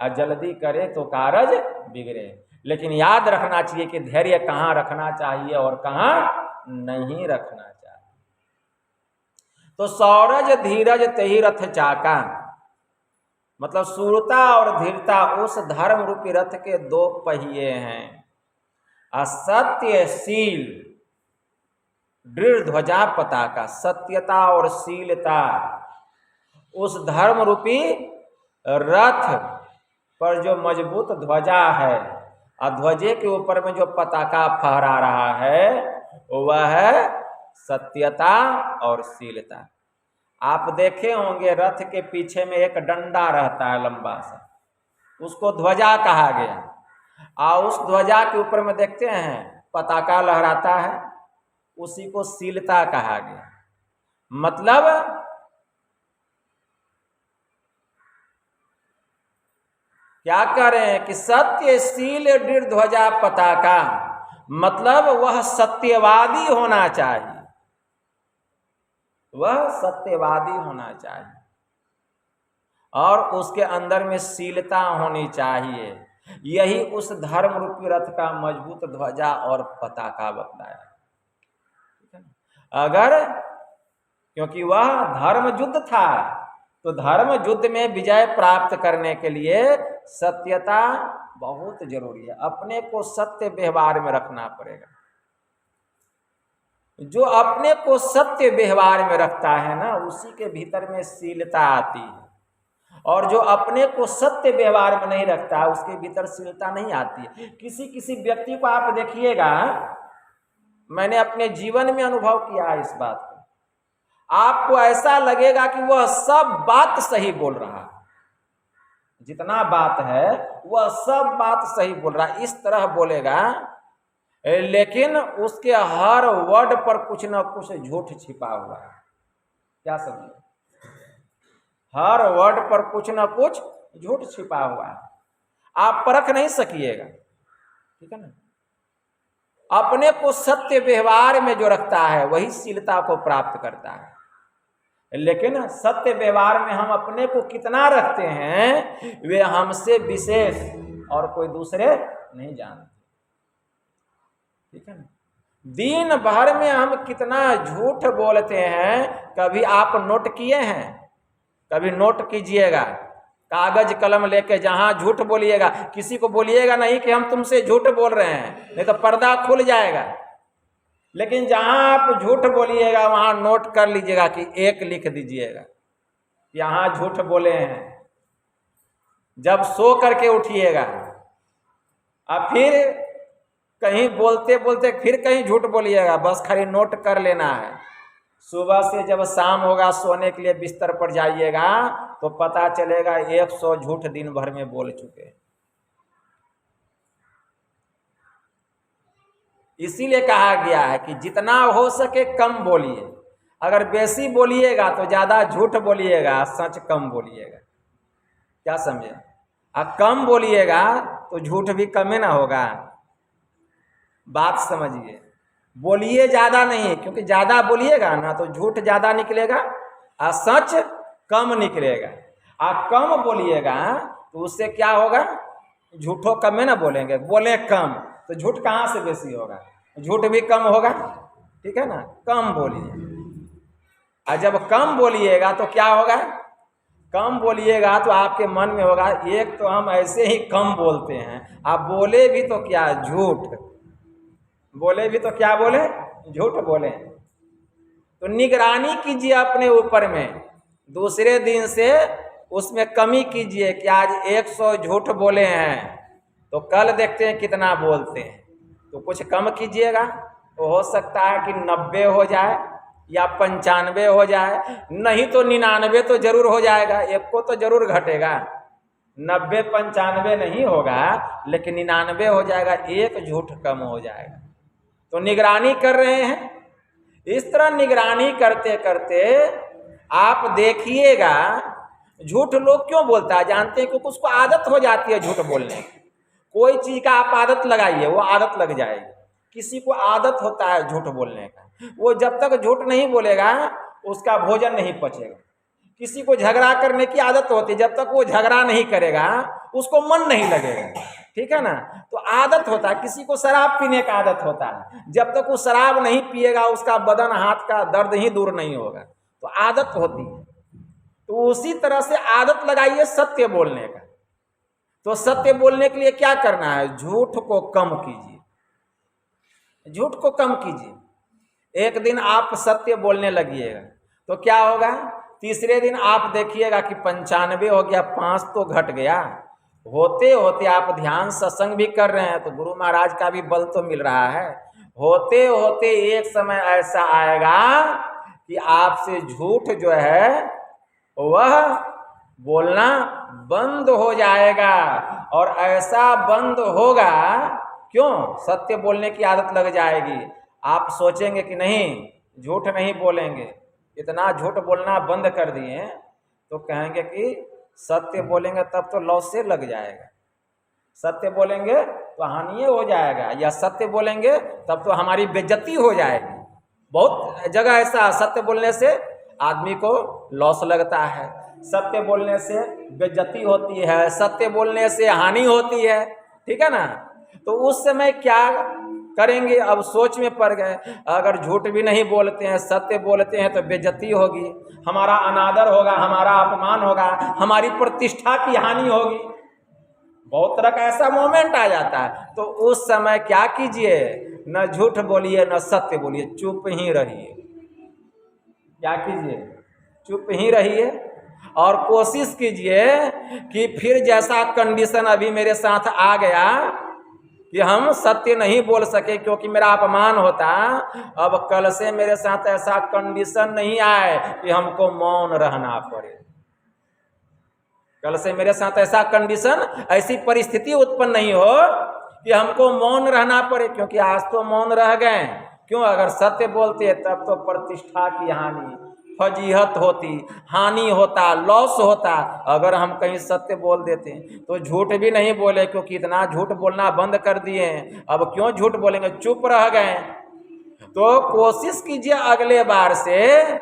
और जल्दी करे तो कारज बिगड़े। लेकिन याद रखना चाहिए कि धैर्य कहाँ रखना चाहिए और कहाँ नहीं रखना चाहिए। तो सौरज धीरज तेहि रथ चाका, मतलब सूरता और धीरता उस धर्म रूपी रथ के 2 पहिए हैं। असत्यशील दृढ़ ध्वजा पताका, सत्यता और शीलता उस धर्म रूपी रथ पर जो मजबूत ध्वजा है, और ध्वजे के ऊपर में जो पताका फहरा रहा है वह है सत्यता और शीलता। आप देखे होंगे रथ के पीछे में एक डंडा रहता है लंबा सा, उसको ध्वजा कहा गया। और उस ध्वजा के ऊपर में देखते हैं पताका लहराता है, उसी को शीलता कहा गया। मतलब क्या कह रहे हैं कि सत्यशील दृढ़ ध्वजा पताका, मतलब वह सत्यवादी होना चाहिए, वह सत्यवादी होना चाहिए, और उसके अंदर में शीलता होनी चाहिए। यही उस धर्म रूपी रथ का मजबूत ध्वजा और पताका बतलाया। अगर क्योंकि वह धर्म युद्ध था, तो धर्म युद्ध में विजय प्राप्त करने के लिए सत्यता बहुत जरूरी है। अपने को सत्य व्यवहार में रखना पड़ेगा। जो अपने को सत्य व्यवहार में रखता है ना, उसी के भीतर में शीलता आती है, और जो अपने को सत्य व्यवहार में नहीं रखता उसके भीतर शीलता नहीं आती है। किसी किसी व्यक्ति को आप देखिएगा, मैंने अपने जीवन में अनुभव किया है इस बात को, आपको ऐसा लगेगा कि वह सब बात सही बोल रहा है, जितना बात है वह सब बात सही बोल रहा है, इस तरह बोलेगा, लेकिन उसके हर वर्ड पर कुछ न कुछ झूठ छिपा हुआ है। क्या समझे? हर वर्ड पर कुछ न कुछ झूठ छिपा हुआ है। आप परख नहीं सकिएगा, ठीक है ना। अपने को सत्य व्यवहार में जो रखता है वही शीलता को प्राप्त करता है, लेकिन सत्य व्यवहार में हम अपने को कितना रखते हैं वे हमसे विशेष और कोई दूसरे नहीं जानते, ठीक है ना। दिन भर में हम कितना झूठ बोलते हैं, कभी आप नोट किए हैं? कभी नोट कीजिएगा, कागज कलम लेके जहां झूठ बोलिएगा, किसी को बोलिएगा नहीं कि हम तुमसे झूठ बोल रहे हैं, नहीं तो पर्दा खुल जाएगा। लेकिन जहां आप झूठ बोलिएगा वहां नोट कर लीजिएगा कि 1 लिख दीजिएगा, यहां झूठ बोले हैं। जब सो करके उठिएगा और फिर कहीं बोलते बोलते फिर कहीं झूठ बोलिएगा, बस खाली नोट कर लेना है। सुबह से जब शाम होगा सोने के लिए बिस्तर पर जाइएगा तो पता चलेगा 100 झूठ दिन भर में बोल चुके हैं। इसीलिए कहा गया है कि जितना हो सके कम बोलिए। अगर बेसी बोलिएगा तो ज्यादा झूठ बोलिएगा, सच कम बोलिएगा, क्या समझे। और कम बोलिएगा तो झूठ भी कम ही ना होगा, बात समझिए। बोलिए ज्यादा नहीं, क्योंकि ज्यादा बोलिएगा ना तो झूठ ज्यादा निकलेगा और सच कम निकलेगा। और कम बोलिएगा तो उससे क्या होगा, झूठों कम में ना बोलेंगे, बोले कम तो झूठ कहाँ से बेसी होगा, झूठ भी कम होगा, ठीक है ना। कम बोलिए, और जब कम बोलिएगा तो क्या होगा, कम बोलिएगा तो आपके मन में होगा एक तो हम ऐसे ही कम बोलते हैं, आप बोले भी तो क्या झूठ, बोले भी तो क्या बोले, झूठ बोले। तो निगरानी कीजिए अपने ऊपर में, दूसरे दिन से उसमें कमी कीजिए कि आज 100 झूठ बोले हैं तो कल देखते हैं कितना बोलते हैं। तो कुछ कम कीजिएगा, तो हो सकता है कि 90 हो जाए या 95 हो जाए, नहीं तो 99 तो जरूर हो जाएगा, एक को तो जरूर घटेगा। 90 95 नहीं होगा लेकिन 99 हो जाएगा, एक झूठ कम हो जाएगा। तो निगरानी कर रहे हैं। इस तरह निगरानी करते करते आप देखिएगा झूठ लोग क्यों बोलता है, जानते हैं क्योंकि उसको आदत हो जाती है झूठ बोलने की। कोई चीज का आप आदत लगाइए वो आदत लग जाएगी। किसी को आदत होता है झूठ बोलने का, वो जब तक झूठ नहीं बोलेगा उसका भोजन नहीं पचेगा। किसी को झगड़ा करने की आदत होती है, जब तक वो झगड़ा नहीं करेगा उसको मन नहीं लगेगा, ठीक है ना। तो आदत होता है, किसी को शराब पीने का आदत होता है, जब तक वो शराब नहीं पिएगा उसका बदन हाथ का दर्द ही दूर नहीं होगा। तो आदत होती है। तो उसी तरह से आदत लगाइए सत्य बोलने का। तो सत्य बोलने के लिए क्या करना है, झूठ को कम कीजिए, झूठ को कम कीजिए। एक दिन आप सत्य बोलने लगिएगा तो क्या होगा, तीसरे दिन आप देखिएगा कि 95 हो गया, 5 तो घट गया। होते होते आप ध्यान सत्संग भी कर रहे हैं तो गुरु महाराज का भी बल तो मिल रहा है। होते होते एक समय ऐसा आएगा कि आपसे झूठ जो है वह बोलना बंद हो जाएगा। और ऐसा बंद होगा क्यों, सत्य बोलने की आदत लग जाएगी। आप सोचेंगे कि नहीं झूठ नहीं बोलेंगे, इतना झूठ बोलना बंद कर दिए, तो कहेंगे कि सत्य बोलेंगे तब तो लॉस से लग जाएगा, सत्य बोलेंगे तो हानि हो जाएगा, या सत्य बोलेंगे तब तो हमारी बेइज्जती हो जाएगी। बहुत जगह ऐसा सत्य बोलने से आदमी को लॉस लगता है, सत्य बोलने से बेइज्जती होती है, सत्य बोलने से हानि होती है, ठीक है ना। तो उस समय क्या करेंगे, अब सोच में पड़ गए। अगर झूठ भी नहीं बोलते हैं, सत्य बोलते हैं तो बेइज्जती होगी, हमारा अनादर होगा, हमारा अपमान होगा, हमारी प्रतिष्ठा की हानि होगी। बहुत तरह का ऐसा मोमेंट आ जाता है। तो उस समय क्या कीजिए, न झूठ बोलिए न सत्य बोलिए, चुप ही रहिए। क्या कीजिए, चुप ही रहिए। और कोशिश कीजिए कि फिर जैसा कंडीशन अभी मेरे साथ आ गया कि हम सत्य नहीं बोल सके क्योंकि मेरा अपमान होता, अब कल से मेरे साथ ऐसा कंडीशन नहीं आए कि हमको मौन रहना पड़े। कल से मेरे साथ ऐसा कंडीशन, ऐसी परिस्थिति उत्पन्न नहीं हो कि हमको मौन रहना पड़े, क्योंकि आज तो मौन रह गए। क्यों, अगर सत्य बोलते तब तो प्रतिष्ठा की हानि, फजीहत होती, हानि होता, लॉस होता। अगर हम कहीं सत्य बोल देते तो झूठ भी नहीं बोले, क्योंकि इतना झूठ बोलना बंद कर दिए हैं। अब क्यों झूठ बोलेंगे, चुप रह गए। तो कोशिश कीजिए अगले बार से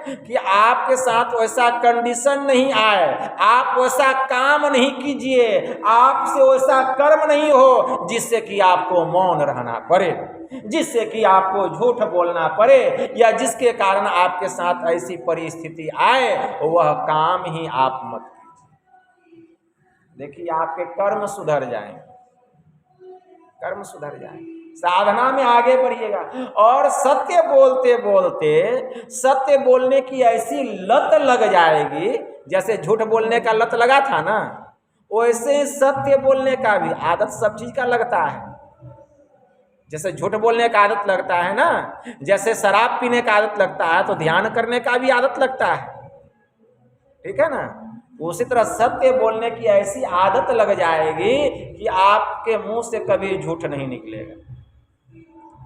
कि आपके साथ वैसा कंडीशन नहीं आए, आप वैसा काम नहीं कीजिए, आपसे वैसा कर्म नहीं हो जिससे कि आपको मौन रहना पड़े, जिससे कि आपको झूठ बोलना पड़े, या जिसके कारण आपके साथ ऐसी परिस्थिति आए, वह काम ही आप मत कीजिए। देखिए आपके कर्म सुधर जाएंगे, कर्म सुधर जाएंगे, साधना में आगे बढ़िएगा। और सत्य बोलते बोलते सत्य बोलने की ऐसी लत लग जाएगी, जैसे झूठ बोलने का लत लगा था ना, वैसे सत्य बोलने का भी आदत सब चीज का लगता है। जैसे झूठ बोलने का आदत लगता है ना, जैसे शराब पीने का आदत लगता है, तो ध्यान करने का भी आदत लगता है, ठीक है ना। उसी तरह सत्य बोलने की ऐसी आदत लग जाएगी कि आपके मुंह से कभी झूठ नहीं निकलेगा,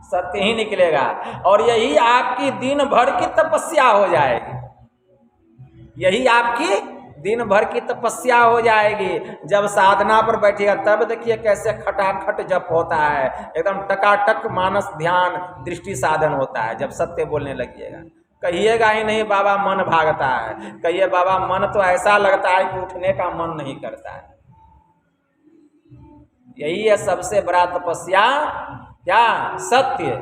सत्य ही निकलेगा। और यही आपकी दिन भर की तपस्या हो जाएगी, यही आपकी दिन भर की तपस्या हो जाएगी। जब साधना पर बैठिएगा तब देखिए कैसे खटाखट जप होता है, एकदम टकाटक मानस ध्यान दृष्टि साधन होता है जब सत्य बोलने लगिएगा। कहिएगा ही नहीं बाबा मन भागता है, कहिए बाबा मन तो ऐसा लगता है कि उठने का मन नहीं करता है। यही है सबसे बड़ा तपस्या, क्या, सत्य।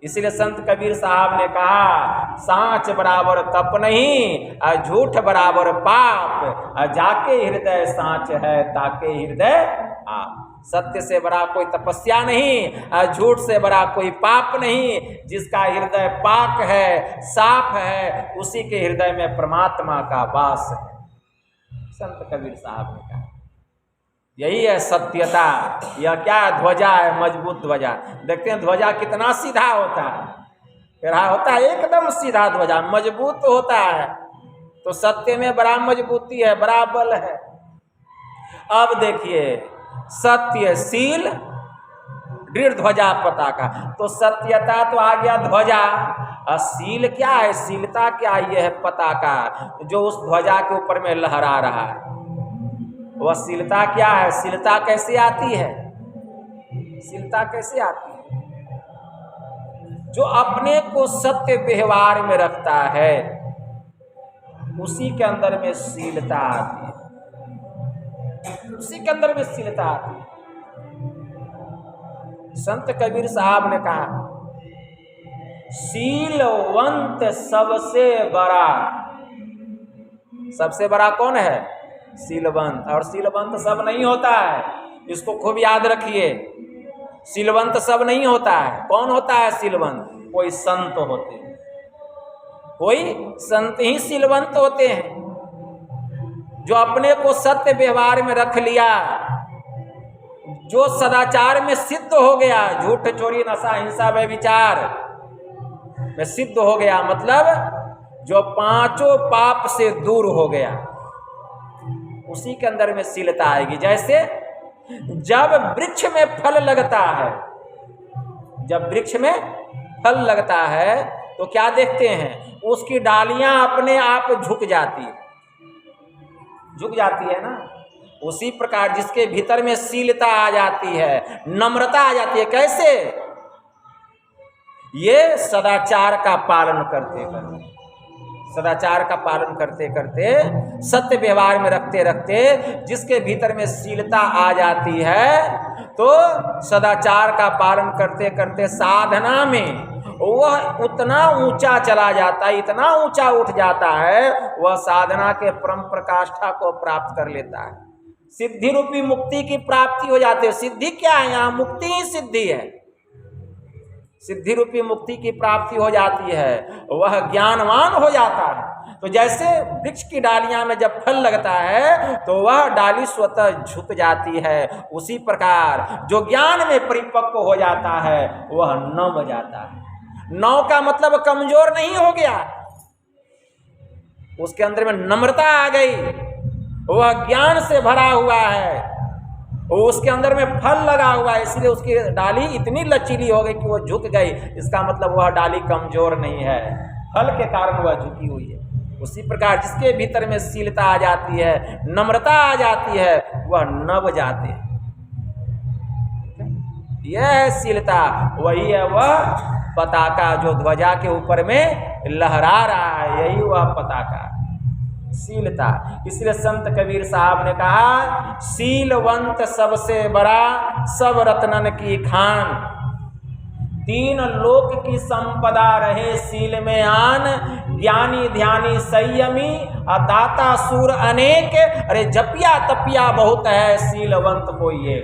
इसलिए संत कबीर साहब ने कहा, सांच बराबर तप नहीं, झूठ बराबर पाप, जाके हृदय सांच है ताके हृदय आप। सत्य से बड़ा कोई तपस्या नहीं, झूठ से बड़ा कोई पाप नहीं। जिसका हृदय पाक है, साफ है, उसी के हृदय में परमात्मा का वास है, संत कबीर साहब ने कहा। यही है सत्यता। यह क्या है, ध्वजा है, मजबूत ध्वजा। देखते हैं ध्वजा कितना सीधा होता है, टेढ़ा होता है, एकदम सीधा ध्वजा मजबूत होता है। तो सत्य में बड़ा मजबूती है, बड़ा बल है। अब देखिए सत्यशील दृढ़ ध्वजा पताका, तो सत्यता तो आ गया ध्वजा, और शील क्या है, शीलता क्या, ये है पताका जो उस ध्वजा के ऊपर में लहरा रहा है। वह शीलता क्या है, शीलता कैसे आती है, शीलता कैसे आती है, जो अपने को सत्य व्यवहार में रखता है उसी के अंदर में शीलता आती है, उसी के अंदर में शीलता आती है। संत कबीर साहब ने कहा, शीलवंत सबसे बड़ा, सबसे बड़ा कौन है, शीलवंत। और शीलवंत सब नहीं होता है, इसको खूब याद रखिए, शीलवंत सब नहीं होता है। कौन होता है शीलवंत, कोई संत होते हैं, कोई संत ही शीलवंत होते हैं, जो अपने को सत्य व्यवहार में रख लिया, जो सदाचार में सिद्ध हो गया, झूठ चोरी नशा हिंसा व्यभिचार में सिद्ध हो गया, मतलब जो पांचों पाप से दूर हो गया, उसी के अंदर में शीलता आएगी। जैसे जब वृक्ष में फल लगता है, जब वृक्ष में फल लगता है तो क्या देखते हैं, उसकी डालियां अपने आप झुक जाती है, झुक जाती है ना। उसी प्रकार जिसके भीतर में शीलता आ जाती है, नम्रता आ जाती है, कैसे, ये सदाचार का पालन करते करते, सदाचार का पालन करते करते, सत्य व्यवहार में रखते रखते जिसके भीतर में शीलता आ जाती है, तो सदाचार का पालन करते करते साधना में वह उतना ऊंचा चला जाता है, इतना ऊंचा उठ जाता है, वह साधना के परम प्रकाष्ठा को प्राप्त कर लेता है। सिद्धि रूपी मुक्ति की प्राप्ति हो जाती है। सिद्धि क्या है, यहाँ मुक्ति ही सिद्धि है, सिद्धि रूपी मुक्ति की प्राप्ति हो जाती है, वह ज्ञानवान हो जाता है। तो जैसे वृक्ष की डालियां में जब फल लगता है तो वह डाली स्वतः झुक जाती है, उसी प्रकार जो ज्ञान में परिपक्व हो जाता है वह नम जाता है। नौ का मतलब कमजोर नहीं हो गया, उसके अंदर में नम्रता आ गई, वह ज्ञान से भरा हुआ है, उसके अंदर में फल लगा हुआ है, इसलिए उसकी डाली इतनी लचीली हो गई कि वो झुक गई। इसका मतलब वह डाली कमजोर नहीं है, फल के कारण वह झुकी हुई है, उसी प्रकार जिसके भीतर में शीलता आ जाती है, नम्रता आ जाती है, वह नव जाते हैं। यह है शीलता, वही है वह पताका जो ध्वजा के ऊपर में लहरा रहा है, यही वह पताका शीलता। इसलिए संत कबीर साहब ने कहा, शीलवंत सबसे बड़ा, सब रत्नन की खान, तीन लोक की संपदा रहे शील में आन, ज्ञानी ध्यानी संयमी दाता सूर अनेक, अरे जपिया तपिया बहुत है शीलवंत को ये।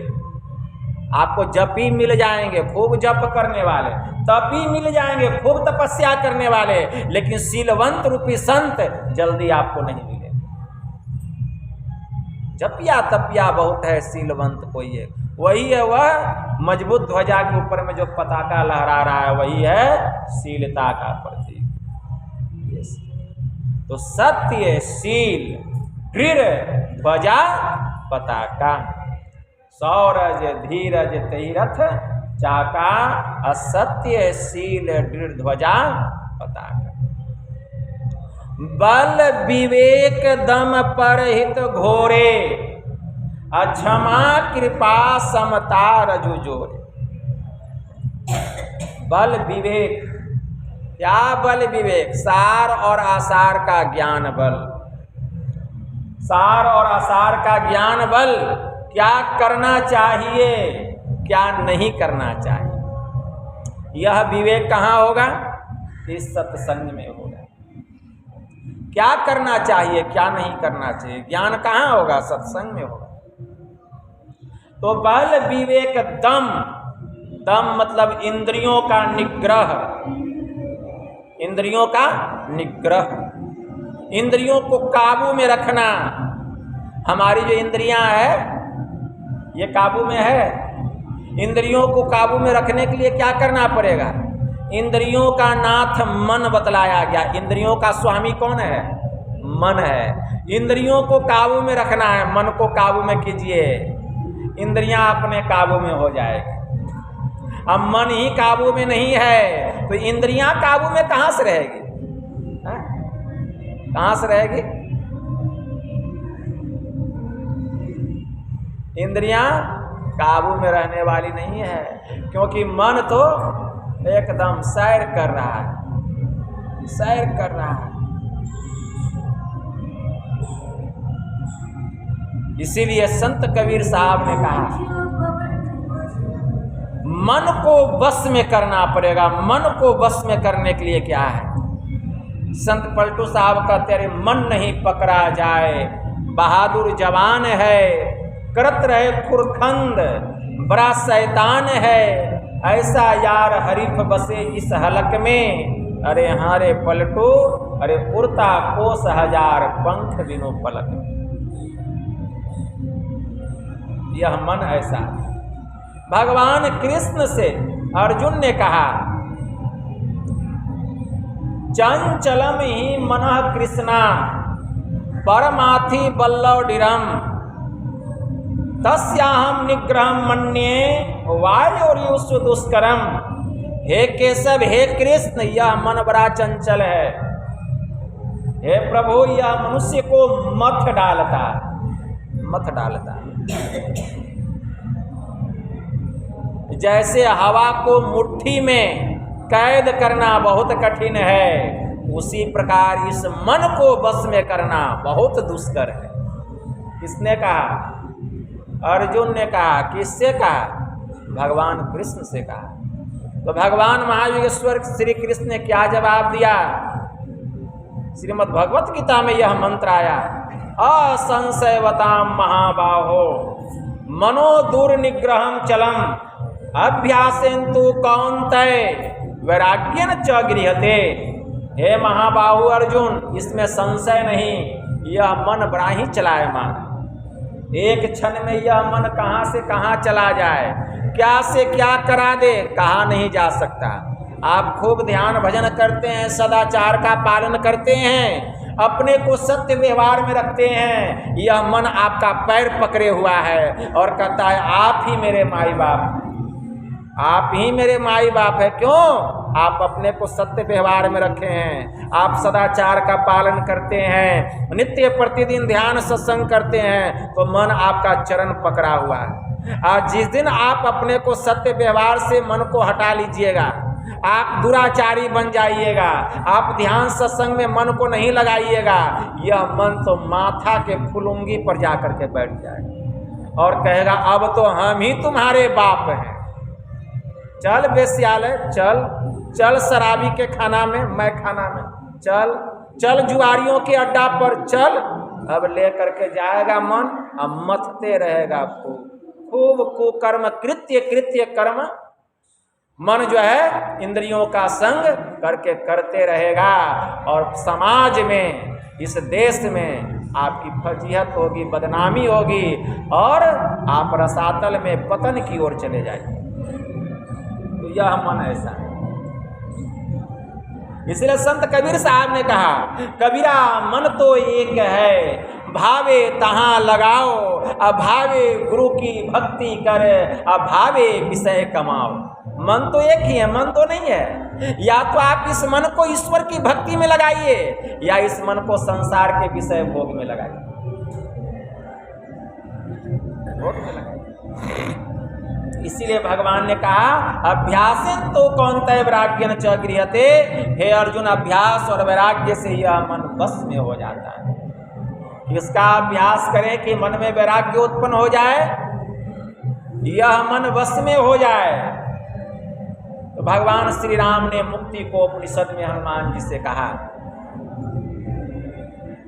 आपको जपी मिल जाएंगे, खूब जप करने वाले, तपी मिल जाएंगे, खूब तपस्या करने वाले, लेकिन शीलवंत रूपी संत जल्दी आपको नहीं मिले। जपिया तपिया बहुत है शीलवंत को ये, वही है वह मजबूत ध्वजा के ऊपर में जो पताका लहरा रहा है, वही है शीलता का प्रतीक। तो सत्य शील दृढ़ ध्वजा पताका, सौरज धीरज तीरथ चाका, असत्य शील दृढ़ ध्वजा पताका। बल विवेक दम पर हित घोरे, अक्षमा कृपा समता रजु जोरे। बल विवेक, क्या बल विवेक? सार और आसार का ज्ञान बल, सार और आसार का ज्ञान बल, क्या करना चाहिए क्या नहीं करना चाहिए, यह विवेक कहाँ होगा? इस सत्संग में होगा। क्या करना चाहिए क्या नहीं करना चाहिए, ज्ञान कहाँ होगा? सत्संग में होगा। तो बल विवेक दम, दम मतलब इंद्रियों का निग्रह, इंद्रियों का निग्रह, इंद्रियों को काबू में रखना। हमारी जो इंद्रियां है ये काबू में है। इंद्रियों को काबू में रखने के लिए क्या करना पड़ेगा? इंद्रियों का नाथ मन बतलाया गया। इंद्रियों का स्वामी कौन है? मन है। इंद्रियों को काबू में रखना है, मन को काबू में कीजिए, इंद्रियां अपने काबू में हो जाएगी। अब मन ही काबू में नहीं है तो इंद्रियां काबू में कहां से रहेगी? कहां से रहेगी? इंद्रियां काबू में रहने वाली नहीं है, क्योंकि मन तो एकदम सैर कर रहा है, सैर कर रहा है। इसीलिए संत कबीर साहब ने कहा मन को वश में करना पड़ेगा। मन को वश में करने के लिए क्या है? संत पलटू साहब कहते अरे मन नहीं पकड़ा जाए, बहादुर जवान है, करत रहे खुरखंद, बड़ा शैतान है, ऐसा यार हरीफ बसे इस हलक में। अरे हारे पलटू, अरे उड़ता कोस हजार पंख बिनो पलक। यह मन ऐसा है। भगवान कृष्ण से अर्जुन ने कहा चंचलम ही मनः कृष्णा परमाथि बल्लौडिरम तस्याहम निग्रहम मन्ये वायोर्युषु दुष्करम। हे केशव, हे कृष्ण, यह मन बड़ा चंचल है। हे प्रभु, यह मनुष्य को मत डालता, मत डालता। जैसे हवा को मुट्ठी में कैद करना बहुत कठिन है, उसी प्रकार इस मन को बस में करना बहुत दुष्कर है। किसने कहा? अर्जुन ने कहा। किससे कहा? भगवान कृष्ण से कहा। तो भगवान महायोगेश्वर श्री कृष्ण ने क्या जवाब दिया? श्रीमद् भगवत गीता में यह मंत्र आया, असंशयवताम महाबाहो मनो दुर्निग्रहम चलम अभ्यासेन्तु कौन्तेय वैराग्येन च गृह्यते। हे महाबाहु अर्जुन, इसमें संशय नहीं, यह मन बड़ा ही चलायमान। एक क्षण में यह मन कहाँ से कहाँ चला जाए, क्या से क्या करा दे, कहा नहीं जा सकता। आप खूब ध्यान भजन करते हैं, सदाचार का पालन करते हैं, अपने को सत्य व्यवहार में रखते हैं, यह मन आपका पैर पकड़े हुआ है और कहता है आप ही मेरे माई बाप, आप ही मेरे माई बाप है। क्यों? आप अपने को सत्य व्यवहार में रखे हैं, आप सदाचार का पालन करते हैं, नित्य प्रतिदिन ध्यान सत्संग करते हैं, तो मन आपका चरण पकड़ा हुआ है। आज जिस दिन आप अपने को सत्य व्यवहार से मन को हटा लीजिएगा, आप दुराचारी बन जाइएगा, आप ध्यान सत्संग में मन को नहीं लगाइएगा, यह मन तो माथा के फुलुंगी पर जाकर के बैठ जाएगा और कहेगा अब तो हम ही तुम्हारे बाप हैं। चल वेश्यालय, चल चल शराबी के खाना में, मैं खाना में, चल चल जुआरियों के अड्डा पर चल। अब लेकर के जाएगा मन, अब मथते रहेगा खूब कुकर्म कृत्य कृत्य कर्म। मन जो है इंद्रियों का संग करके करते रहेगा और समाज में, इस देश में आपकी फजीहत होगी, बदनामी होगी और आप रसातल में पतन की ओर चले जाएंगे। तो यह मन ऐसा है। इसलिए संत कबीर साहब ने कहा, कबीरा मन तो एक है, भावे तहाँ लगाओ, अभावे गुरु की भक्ति करे, अभावे विषय कमाओ। मन तो एक ही है, मन तो नहीं है। या तो आप इस मन को ईश्वर की भक्ति में लगाइए या इस मन को संसार के विषय भोग में लगाइए, भोग में लगाइए। इसीलिए भगवान ने कहा अभ्यासेन तो कौन्तेय वैराग्येन च गृह्यते। हे अर्जुन, अभ्यास और वैराग्य से यह मन बस में हो जाता है। किसका अभ्यास करें कि मन में वैराग्य उत्पन्न हो जाए, यह मन वश में हो जाए। तो भगवान श्री राम ने मुक्ति को उपनिषद में हनुमान जी से कहा,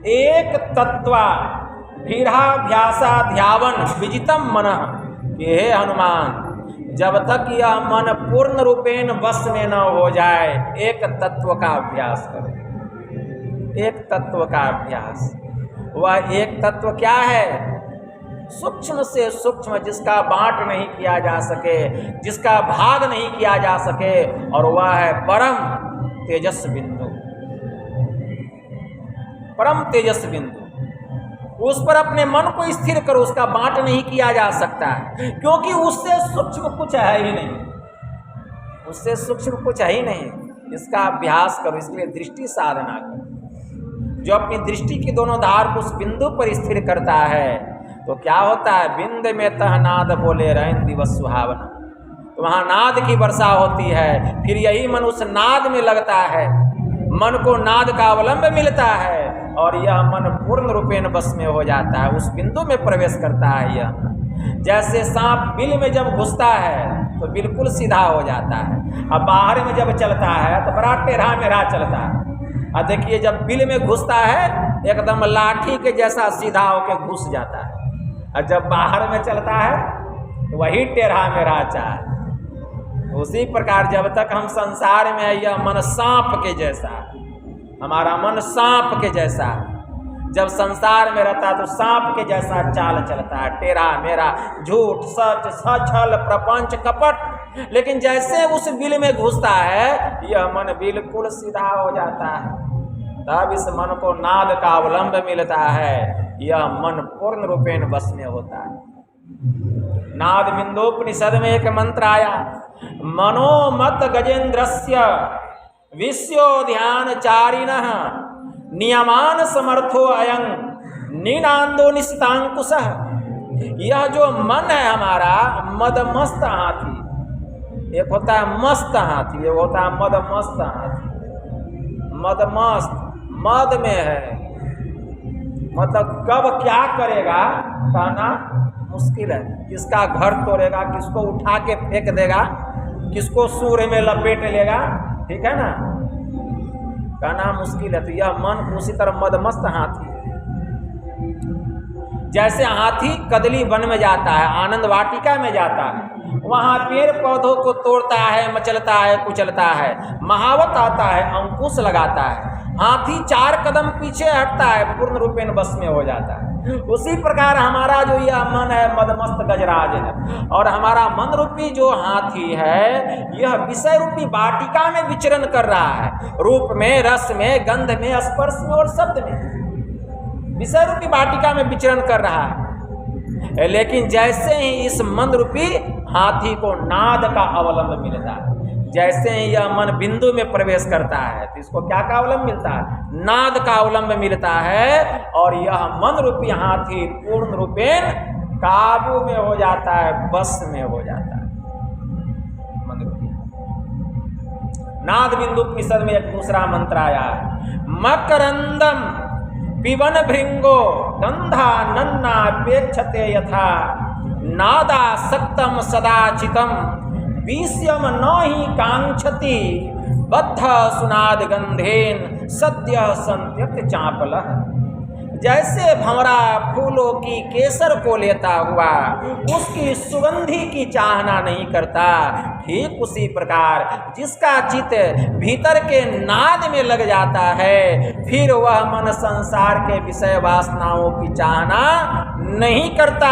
एक तत्वा धीराभ्यासा ध्यावन विजितम मनः। हे हनुमान, जब तक यह मन पूर्ण रूपेण वश में न हो जाए, एक तत्व का अभ्यास करो। एक तत्व का अभ्यास, वह एक तत्व क्या है? सूक्ष्म से सूक्ष्म, जिसका बांट नहीं किया जा सके, जिसका भाग नहीं किया जा सके, और वह है परम तेजस बिंदु। परम तेजस बिंदु, उस पर अपने मन को स्थिर करो, उसका बांट नहीं किया जा सकता है, क्योंकि उससे सूक्ष्म कुछ है ही नहीं, उससे सूक्ष्म कुछ है ही नहीं। इसका अभ्यास करो, इसलिए दृष्टि साधना करो। जो अपनी दृष्टि की दोनों धार को उस बिंदु पर स्थिर करता है, तो क्या होता है? बिंद में तह नाद बोले रैन दिवस सुहावना। तो वहाँ नाद की वर्षा होती है, फिर यही मन उस नाद में लगता है, मन को नाद का अवलंब मिलता है और यह मन पूर्ण रूपेण बस में हो जाता है, उस बिंदु में प्रवेश करता है। यह जैसे सांप बिल में जब घुसता है तो बिल्कुल सीधा हो जाता है, अब बाहर में जब चलता है तो बड़ा टेढ़ा मेढ़ा चलता है। और देखिए जब बिल में घुसता है एकदम लाठी के जैसा सीधा होकर घुस जाता है, और जब बाहर में चलता है तो वही टेढ़ा मेढ़ा चाल। उसी प्रकार जब तक हम संसार में है, यह मन सांप के जैसा, हमारा मन सांप के जैसा, जब संसार में रहता है तो सांप के जैसा चाल चलता है, टेढ़ा मेढ़ा, झूठ सच छल प्रपंच कपट। लेकिन जैसे उस बिल में घुसता है यह मन बिल्कुल सीधा हो जाता है, तब इस मन को नाद का अवलंब मिलता है, यह मन पूर्ण रूपेण बस में होता है। नाद बिंदोपनिषद में एक मंत्र आया, मनोमत गजेंद्रस्य विश्यो ध्यान चारिणः नियमान समर्थो अयं नीनांदो निशितांकुशः। यह जो मन है हमारा मदमस्त हाथी, एक होता है मस्त हाथी, एक होता है मदमस्त हाथी। मदमस्त मद में है, मतलब कब क्या करेगा कहना मुश्किल है। किसका घर तोड़ेगा, किसको उठा के फेंक देगा, किसको सूर्य में लपेट लेगा, ठीक है ना, कहना मुश्किल है। तो यह मन उसी तरह मदमस्त हाथी, जैसे हाथी कदली वन में जाता है, आनंद वाटिका में जाता है, वहाँ पेड़ पौधों को तोड़ता है, मचलता है, कुचलता है, महावत आता है, अंकुश लगाता है, हाथी 4 कदम पीछे हटता है, पूर्ण रूपेण बस में हो जाता है। उसी प्रकार हमारा जो यह मन है मदमस्त गजराज है, और हमारा मन रूपी जो हाथी है यह विषय रूपी वाटिका में विचरण कर रहा है, रूप में, रस में, गंध में, स्पर्श में और शब्द में, विषय रूपी वाटिका में विचरण कर रहा है। लेकिन जैसे ही इस मन रूपी हाथी को नाद का अवलंब मिलता है। जैसे ही यह मन बिंदु में प्रवेश करता है तो इसको क्या का अवलंब मिलता है? नाद का अवलंब मिलता है। और यह मन रूपी हाथी पूर्ण रूपेण काबू में हो जाता है, बस में हो जाता है मन रूपी। नाद बिंदु उपनिषद में एक दूसरा मंत्र आया है, मकरंदम पिबन भृंगो गंधा नन्नापेक्षते यथा नादा सक्तम सदाचितम विषयम न ही कांक्षति बद्ध सुनाद गंधेन सद्य संत्यक्त चापलः। जैसे भंवरा फूलों की केसर को लेता हुआ उसकी सुगंधी की चाहना नहीं करता, ठीक उसी प्रकार जिसका चित्त भीतर के नाद में लग जाता है फिर वह मन संसार के विषय वासनाओं की चाहना नहीं करता,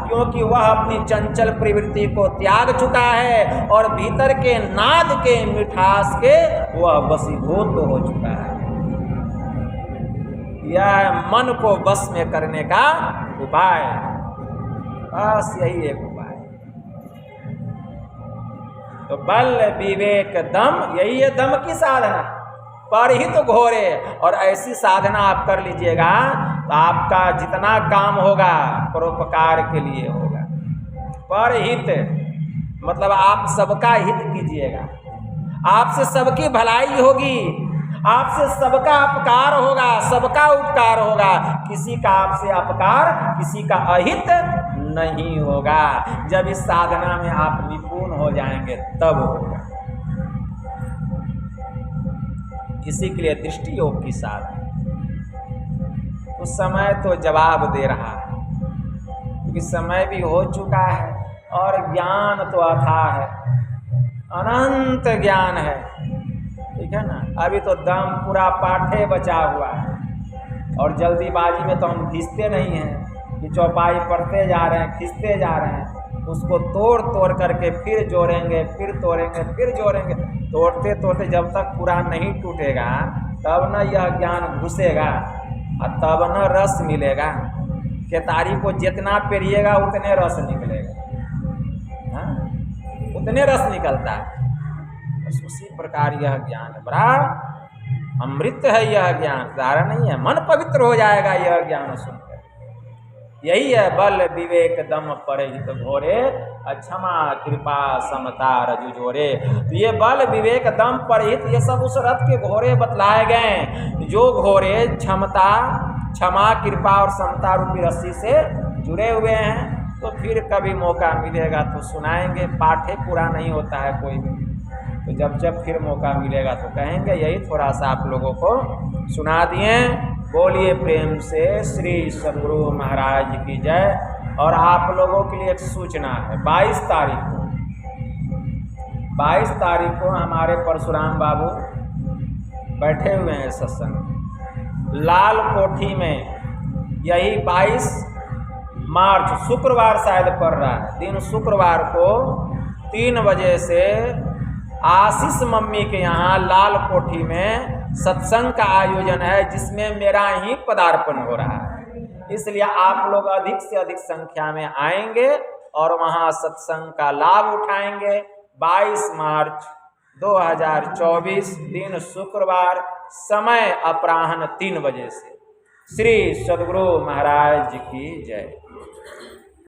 क्योंकि वह अपनी चंचल प्रवृत्ति को त्याग चुका है और भीतर के नाद के मिठास के वह वशीभूत हो चुका है। यह मन को बस में करने का उपाय, बस यही एक उपाय। तो बल विवेक दम, यही है दम की साधना, परहित घोरे। और ऐसी साधना आप कर लीजिएगा तो आपका जितना काम होगा परोपकार के लिए होगा। परहित मतलब आप सबका हित कीजिएगा, आपसे सबकी भलाई होगी, आपसे सबका अपकार होगा, सबका उपकार होगा, किसी का आपसे अपकार, किसी का अहित नहीं होगा। जब इस साधना में आप निपुण हो जाएंगे तब होगा। इसी के लिए दृष्टि योग की साधना। उस समय तो जवाब दे रहा है, क्योंकि समय भी हो चुका है और ज्ञान तो अथाह है, अनंत ज्ञान है, ठीक है ना। अभी तो दम पूरा पाठे बचा हुआ है और जल्दीबाजी में तो हम खींचते नहीं हैं कि चौपाई पढ़ते जा रहे हैं, खींचते जा रहे हैं, उसको तोड़ तोड़ करके फिर जोड़ेंगे, फिर तोड़ेंगे, फिर जोड़ेंगे। तोड़ते तोड़ते जब तक पूरा नहीं टूटेगा तब न यह ज्ञान घुसेगा और तब न रस मिलेगा। केतारी को जितना पेरिएगा उतने रस निकलेगा, हाँ? उतने रस निकलता है। बस उसी प्रकार यह ज्ञान है, बड़ा अमृत है यह ज्ञान, सारा नहीं है। मन पवित्र हो जाएगा यह ज्ञान सुनकर। यही है बल विवेक दम परहित घोरे, क्षमा कृपा समता रजु जोरे। तो ये बल विवेक दम परहित ये सब उस रथ के घोरे बतलाए गए, जो घोरे क्षमता, क्षमा कृपा और समता रूपी रस्सी से जुड़े हुए हैं। तो फिर कभी मौका मिलेगा तो सुनाएंगे, पाठे पूरा नहीं होता है कोई भी, तो जब फिर मौका मिलेगा तो कहेंगे। यही थोड़ा सा आप लोगों को सुना दिए। बोलिए प्रेम से श्री सद्गुरु महाराज की जय। और आप लोगों के लिए एक सूचना है, 22 तारीख को हमारे परशुराम बाबू बैठे हुए हैं सत्संग लाल कोठी में। यही 22 मार्च शुक्रवार शायद पड़ रहा है, दिन शुक्रवार को 3 बजे से आशीष मम्मी के यहाँ लाल कोठी में सत्संग का आयोजन है, जिसमें मेरा ही पदार्पण हो रहा है। इसलिए आप लोग अधिक से अधिक संख्या में आएंगे और वहाँ सत्संग का लाभ उठाएंगे। 22 मार्च 2024 दिन शुक्रवार, समय अपराह्न 3 बजे से। श्री सद्गुरु महाराज की जय।